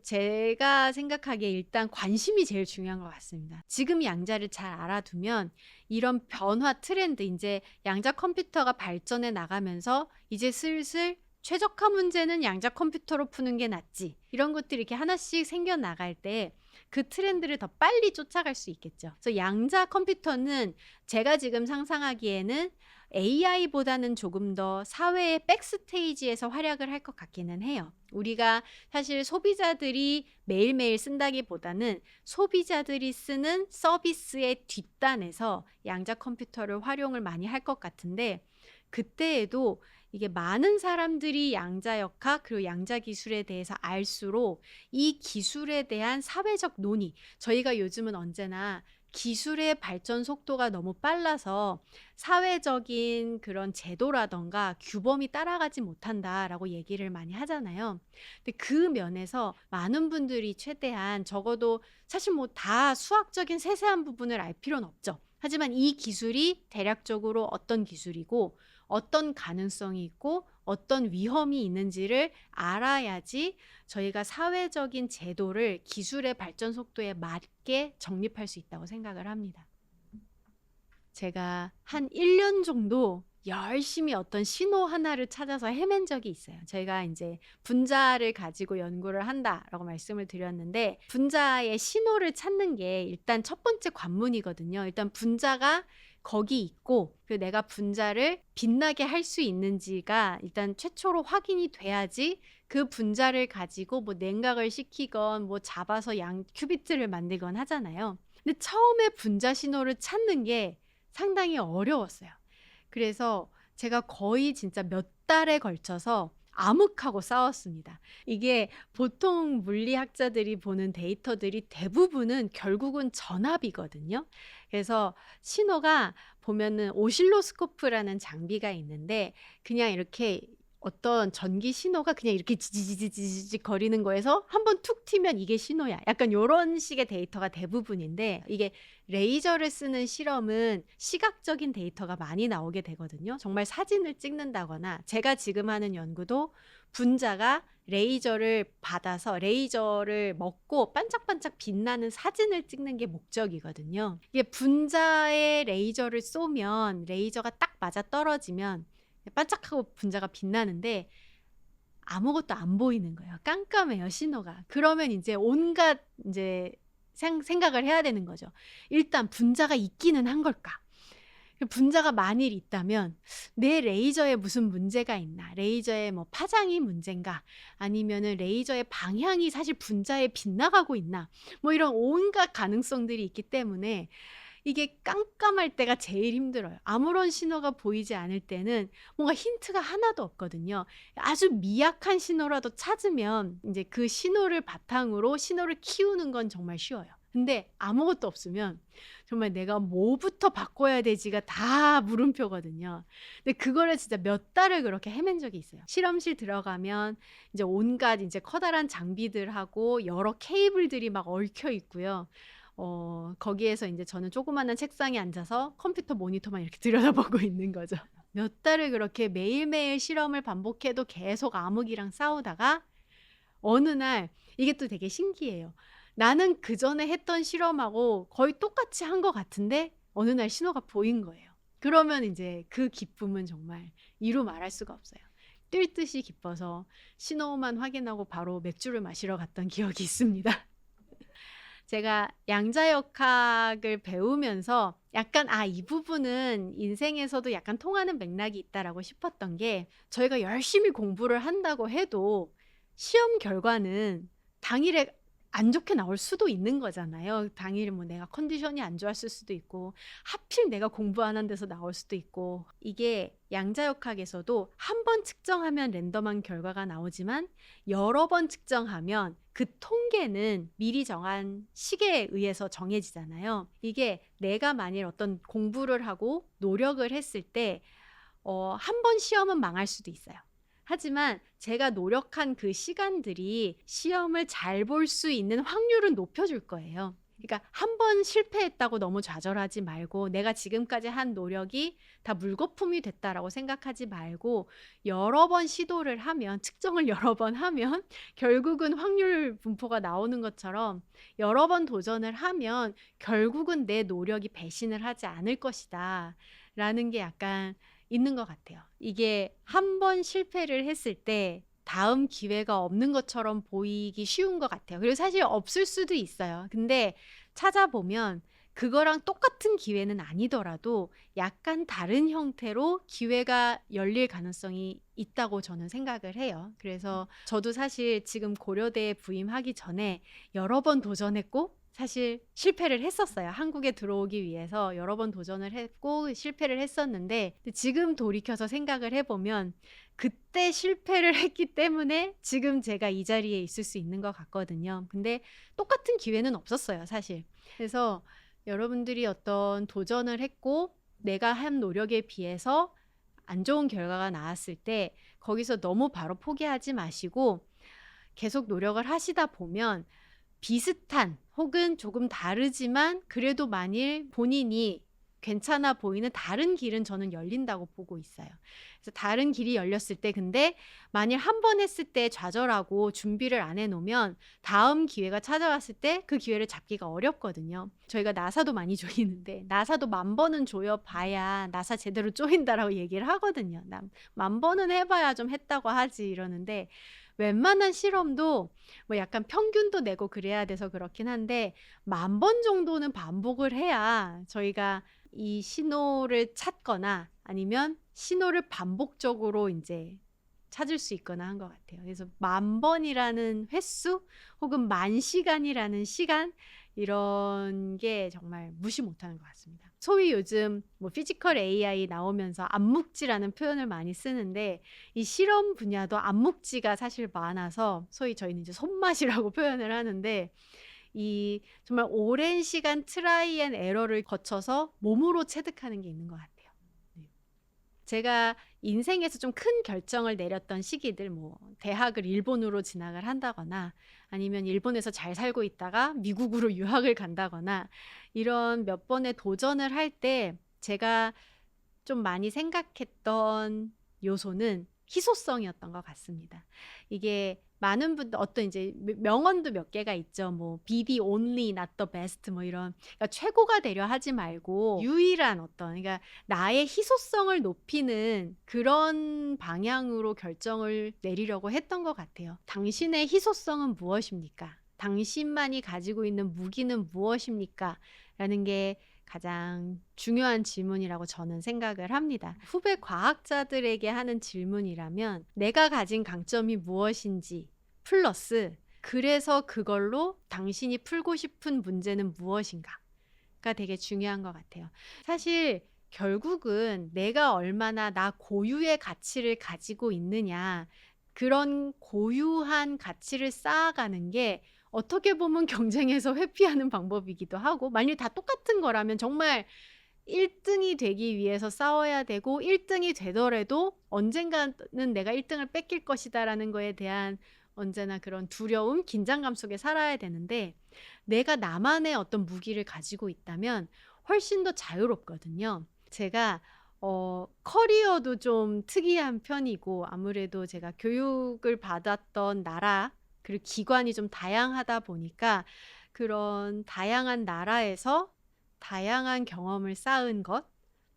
제가 생각하기에 일단 관심이 제일 중요한 것 같습니다. 지금 양자를 잘 알아두면 이런 변화 트렌드, 이제 양자 컴퓨터가 발전해 나가면서 이제 슬슬 최적화 문제는 양자 컴퓨터로 푸는 게 낫지, 이런 것들이 이렇게 하나씩 생겨나갈 때 그 트렌드를 더 빨리 쫓아갈 수 있겠죠. 그래서 양자 컴퓨터는 제가 지금 상상하기에는 AI보다는 조금 더 사회의 백스테이지에서 활약을 할 것 같기는 해요. 우리가 사실 소비자들이 매일매일 쓴다기보다는 소비자들이 쓰는 서비스의 뒷단에서 양자 컴퓨터를 활용을 많이 할 것 같은데, 그때에도 이게 많은 사람들이 양자 역학 그리고 양자 기술에 대해서 알수록 이 기술에 대한 사회적 논의, 저희가 요즘은 언제나 기술의 발전 속도가 너무 빨라서 사회적인 그런 제도라던가 규범이 따라가지 못한다라고 얘기를 많이 하잖아요. 근데 그 면에서 많은 분들이 최대한, 적어도 사실 뭐 다 수학적인 세세한 부분을 알 필요는 없죠. 하지만 이 기술이 대략적으로 어떤 기술이고 어떤 가능성이 있고 어떤 위험이 있는지를 알아야지 저희가 사회적인 제도를 기술의 발전 속도에 맞게 정립할 수 있다고 생각을 합니다. 제가 한 1년 정도 열심히 어떤 신호 하나를 찾아서 헤맨 적이 있어요. 저희가 이제 분자를 가지고 연구를 한다라고 말씀을 드렸는데, 분자의 신호를 찾는 게 일단 첫 번째 관문이거든요. 일단 분자가 거기 있고 내가 분자를 빛나게 할 수 있는지가 일단 최초로 확인이 돼야지 그 분자를 가지고 뭐 냉각을 시키건 뭐 잡아서 양 큐비트를 만들건 하잖아요. 근데 처음에 분자 신호를 찾는 게 상당히 어려웠어요. 그래서 제가 거의 진짜 몇 달에 걸쳐서 암흑하고 싸웠습니다. 이게 보통 물리학자들이 보는 데이터들이 대부분은 결국은 전압이거든요. 그래서 신호가 보면은 오실로스코프라는 장비가 있는데, 그냥 이렇게 어떤 전기 신호가 그냥 이렇게 지지지지지 거리는 거에서 한번 툭 튀면 이게 신호야. 약간 이런 식의 데이터가 대부분인데, 이게 레이저를 쓰는 실험은 시각적인 데이터가 많이 나오게 되거든요. 정말 사진을 찍는다거나, 제가 지금 하는 연구도 분자가 레이저를 받아서 레이저를 먹고 반짝반짝 빛나는 사진을 찍는 게 목적이거든요. 이게 분자에 레이저를 쏘면 레이저가 딱 맞아 떨어지면 반짝하고 분자가 빛나는데 아무것도 안 보이는 거예요. 깜깜해요, 신호가. 그러면 이제 온갖 이제 생각을 해야 되는 거죠. 일단 분자가 있기는 한 걸까? 분자가 만일 있다면 내 레이저에 무슨 문제가 있나? 레이저의 뭐 파장이 문제인가? 아니면은 레이저의 방향이 사실 분자에 빗나가고 있나? 뭐 이런 온갖 가능성들이 있기 때문에 이게 깜깜할 때가 제일 힘들어요. 아무런 신호가 보이지 않을 때는 뭔가 힌트가 하나도 없거든요. 아주 미약한 신호라도 찾으면 이제 그 신호를 바탕으로 신호를 키우는 건 정말 쉬워요. 근데 아무것도 없으면 정말 내가 뭐부터 바꿔야 되지가 다 물음표거든요. 근데 그거를 진짜 몇 달을 그렇게 헤맨 적이 있어요. 실험실 들어가면 이제 온갖 이제 커다란 장비들하고 여러 케이블들이 막 얽혀 있고요. 거기에서 이제 저는 조그마한 책상에 앉아서 컴퓨터 모니터만 이렇게 들여다보고 있는 거죠. 몇 달을 그렇게 매일매일 실험을 반복해도 계속 암흑이랑 싸우다가 어느 날, 이게 또 되게 신기해요. 나는 그 전에 했던 실험하고 거의 똑같이 한 것 같은데 어느 날 신호가 보인 거예요. 그러면 이제 그 기쁨은 정말 이루 말할 수가 없어요. 뛸 듯이 기뻐서 신호만 확인하고 바로 맥주를 마시러 갔던 기억이 있습니다. 제가 양자역학을 배우면서 약간 이 부분은 인생에서도 약간 통하는 맥락이 있다라고 싶었던 게, 저희가 열심히 공부를 한다고 해도 시험 결과는 당일에 안 좋게 나올 수도 있는 거잖아요. 당일에 뭐 내가 컨디션이 안 좋았을 수도 있고, 하필 내가 공부 안 한 데서 나올 수도 있고. 이게 양자역학에서도 한 번 측정하면 랜덤한 결과가 나오지만 여러 번 측정하면 그 통계는 미리 정한 시계에 의해서 정해지잖아요. 이게 내가 만일 어떤 공부를 하고 노력을 했을 때 한 번 시험은 망할 수도 있어요. 하지만 제가 노력한 그 시간들이 시험을 잘 볼 수 있는 확률은 높여줄 거예요. 그러니까 한 번 실패했다고 너무 좌절하지 말고, 내가 지금까지 한 노력이 다 물거품이 됐다라고 생각하지 말고, 여러 번 시도를 하면, 측정을 여러 번 하면 결국은 확률 분포가 나오는 것처럼 여러 번 도전을 하면 결국은 내 노력이 배신을 하지 않을 것이다 라는 게 약간 있는 것 같아요. 이게 한 번 실패를 했을 때 다음 기회가 없는 것처럼 보이기 쉬운 것 같아요. 그리고 사실 없을 수도 있어요. 근데 찾아보면 그거랑 똑같은 기회는 아니더라도 약간 다른 형태로 기회가 열릴 가능성이 있다고 저는 생각을 해요. 그래서 저도 사실 지금 고려대에 부임하기 전에 여러 번 도전했고 사실 실패를 했었어요. 한국에 들어오기 위해서 여러 번 도전을 했고 실패를 했었는데, 지금 돌이켜서 생각을 해보면 그때 실패를 했기 때문에 지금 제가 이 자리에 있을 수 있는 것 같거든요. 근데 똑같은 기회는 없었어요, 사실. 그래서 여러분들이 어떤 도전을 했고 내가 한 노력에 비해서 안 좋은 결과가 나왔을 때 거기서 너무 바로 포기하지 마시고 계속 노력을 하시다 보면 비슷한 혹은 조금 다르지만 그래도 만일 본인이 괜찮아 보이는 다른 길은 저는 열린다고 보고 있어요. 그래서 다른 길이 열렸을 때 근데 만일 한 번 했을 때 좌절하고 준비를 안 해놓으면 다음 기회가 찾아왔을 때 그 기회를 잡기가 어렵거든요. 저희가 나사도 많이 조이는데 나사도 10,000번은 조여봐야 나사 제대로 조인다라고 얘기를 하거든요. 10,000번은 해봐야 좀 했다고 하지 이러는데 웬만한 실험도 뭐 약간 평균도 내고 그래야 돼서 그렇긴 한데 10,000번 정도는 반복을 해야 저희가 이 신호를 찾거나 아니면 신호를 반복적으로 이제 찾을 수 있거나 한 것 같아요. 그래서 10,000번이라는 횟수 혹은 10,000시간이라는 시간 이런 게 정말 무시 못하는 것 같습니다. 소위 요즘 뭐 피지컬 AI 나오면서 암묵지라는 표현을 많이 쓰는데 이 실험 분야도 암묵지가 사실 많아서 소위 저희는 이제 손맛이라고 표현을 하는데 이 정말 오랜 시간 트라이 앤 에러를 거쳐서 몸으로 체득하는 게 있는 것 같아요. 네. 제가 인생에서 좀 큰 결정을 내렸던 시기들 뭐 대학을 일본으로 진학을 한다거나 아니면 일본에서 잘 살고 있다가 미국으로 유학을 간다거나 이런 몇 번의 도전을 할 때 제가 좀 많이 생각했던 요소는 희소성이었던 것 같습니다. 이게 많은 분들 어떤 이제 명언도 몇 개가 있죠. 뭐 be the only, not the best 뭐 이런 그러니까 최고가 되려 하지 말고 유일한 어떤 그러니까 나의 희소성을 높이는 그런 방향으로 결정을 내리려고 했던 것 같아요. 당신의 희소성은 무엇입니까? 당신만이 가지고 있는 무기는 무엇입니까? 라는 게 가장 중요한 질문이라고 저는 생각을 합니다. 후배 과학자들에게 하는 질문이라면 내가 가진 강점이 무엇인지 플러스 그래서 그걸로 당신이 풀고 싶은 문제는 무엇인가가 되게 중요한 것 같아요. 사실 결국은 내가 얼마나 나 고유의 가치를 가지고 있느냐 그런 고유한 가치를 쌓아가는 게 어떻게 보면 경쟁에서 회피하는 방법이기도 하고 만일 다 똑같은 거라면 정말 1등이 되기 위해서 싸워야 되고 1등이 되더라도 언젠가는 내가 1등을 뺏길 것이다 라는 거에 대한 언제나 그런 두려움, 긴장감 속에 살아야 되는데 내가 나만의 어떤 무기를 가지고 있다면 훨씬 더 자유롭거든요. 제가 커리어도 좀 특이한 편이고 아무래도 제가 교육을 받았던 나라 그리고 기관이 좀 다양하다 보니까 그런 다양한 나라에서 다양한 경험을 쌓은 것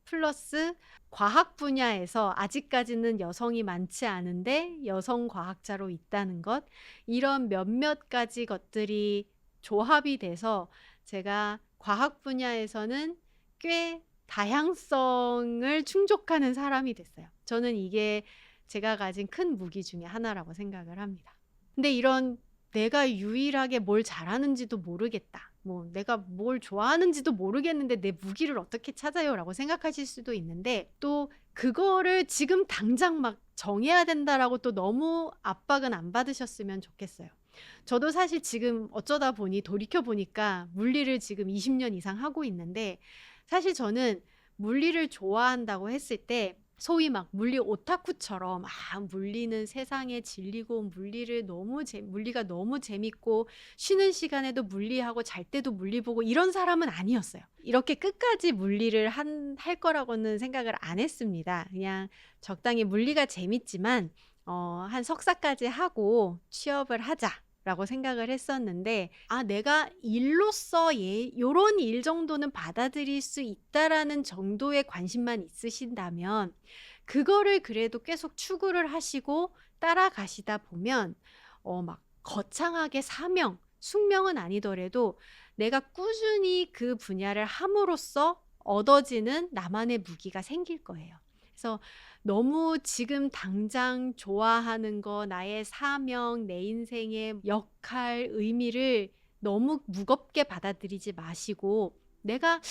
플러스 과학 분야에서 아직까지는 여성이 많지 않은데 여성 과학자로 있다는 것 이런 몇몇 가지 것들이 조합이 돼서 제가 과학 분야에서는 꽤 다양성을 충족하는 사람이 됐어요. 저는 이게 제가 가진 큰 무기 중에 하나라고 생각을 합니다. 근데 이런 내가 유일하게 뭘 잘하는지도 모르겠다. 뭐 내가 뭘 좋아하는지도 모르겠는데 내 무기를 어떻게 찾아요? 라고 생각하실 수도 있는데 또 그거를 지금 당장 막 정해야 된다라고 또 너무 압박은 안 받으셨으면 좋겠어요. 저도 사실 지금 어쩌다 보니 돌이켜보니까 물리를 지금 20년 이상 하고 있는데 사실 저는 물리를 좋아한다고 했을 때 소위 막 물리 오타쿠처럼 물리는 세상의 진리고 물리가 너무 재밌고 쉬는 시간에도 물리하고 잘 때도 물리 보고 이런 사람은 아니었어요. 이렇게 끝까지 물리를 할 거라고는 생각을 안 했습니다. 그냥 적당히 물리가 재밌지만 한 석사까지 하고 취업을 하자. 라고 생각을 했었는데 내가 일로서 요런 일 정도는 받아들일 수 있다라는 정도의 관심만 있으신다면 그거를 그래도 계속 추구를 하시고 따라가시다 보면 막 거창하게 사명, 숙명은 아니더라도 내가 꾸준히 그 분야를 함으로써 얻어지는 나만의 무기가 생길 거예요. 그래서 너무 지금 당장 좋아하는 거, 나의 사명, 내 인생의 역할, 의미를 너무 무겁게 받아들이지 마시고 내가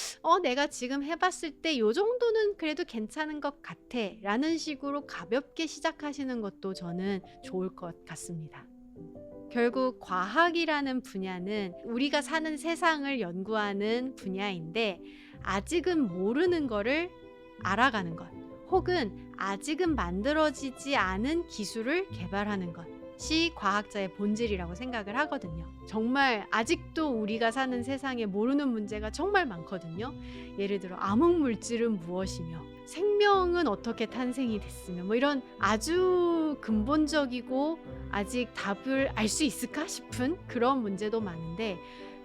지금 해봤을 때 요 정도는 그래도 괜찮은 것 같아 라는 식으로 가볍게 시작하시는 것도 저는 좋을 것 같습니다. 결국 과학이라는 분야는 우리가 사는 세상을 연구하는 분야인데 아직은 모르는 거를 알아가는 것 혹은 아직은 만들어지지 않은 기술을 개발하는 것 것이 과학자의 본질이라고 생각을 하거든요. 정말 아직도 우리가 사는 세상에 모르는 문제가 정말 많거든요. 예를 들어 암흑 물질은 무엇이며 생명은 어떻게 탄생이 됐으며 뭐 이런 아주 근본적이고 아직 답을 알 수 있을까 싶은 그런 문제도 많은데,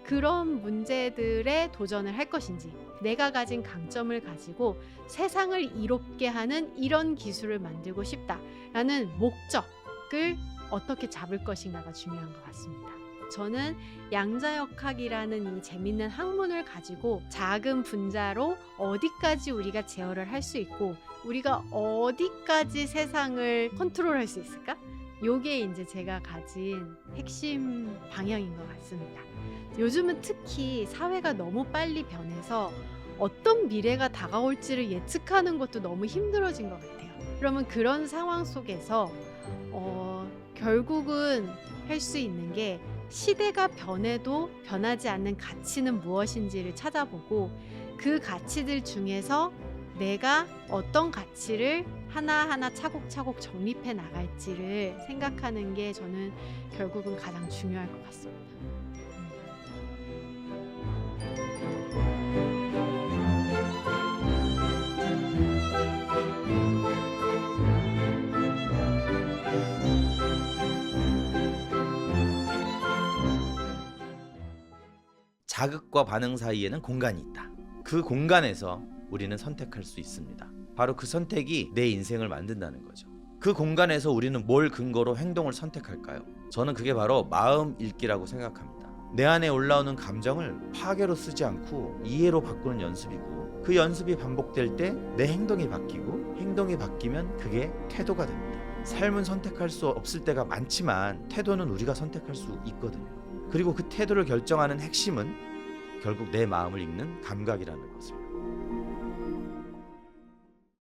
그런 문제들에 도전을 할 것인지, 내가 가진 강점을 가지고 세상을 이롭게 하는 이런 기술을 만들고 싶다라는 목적을 어떻게 잡을 것인가가 중요한 것 같습니다. 저는 양자역학이라는 이 재밌는 학문을 가지고 작은 분자로 어디까지 우리가 제어를 할 수 있고 우리가 어디까지 세상을 컨트롤할 수 있을까? 요게 이제 제가 가진 핵심 방향인 것 같습니다. 요즘은 특히 사회가 너무 빨리 변해서 어떤 미래가 다가올지를 예측하는 것도 너무 힘들어진 것 같아요. 그러면 그런 상황 속에서 결국은 할 수 있는 게 시대가 변해도 변하지 않는 가치는 무엇인지를 찾아보고 그 가치들 중에서 내가 어떤 가치를 하나하나 차곡차곡 정립해 나갈지를 생각하는 게 저는 결국은 가장 중요할 것 같습니다. 자극과 반응 사이에는 공간이 있다. 그 공간에서 우리는 선택할 수 있습니다. 바로 그 선택이 내 인생을 만든다는 거죠. 그 공간에서 우리는 뭘 근거로 행동을 선택할까요? 저는 그게 바로 마음 읽기라고 생각합니다. 내 안에 올라오는 감정을 파괴로 쓰지 않고 이해로 바꾸는 연습이고, 그 연습이 반복될 때 내 행동이 바뀌고, 행동이 바뀌면 그게 태도가 됩니다. 삶은 선택할 수 없을 때가 많지만 태도는 우리가 선택할 수 있거든요. 그리고 그 태도를 결정하는 핵심은 결국 내 마음을 읽는 감각이라는 것을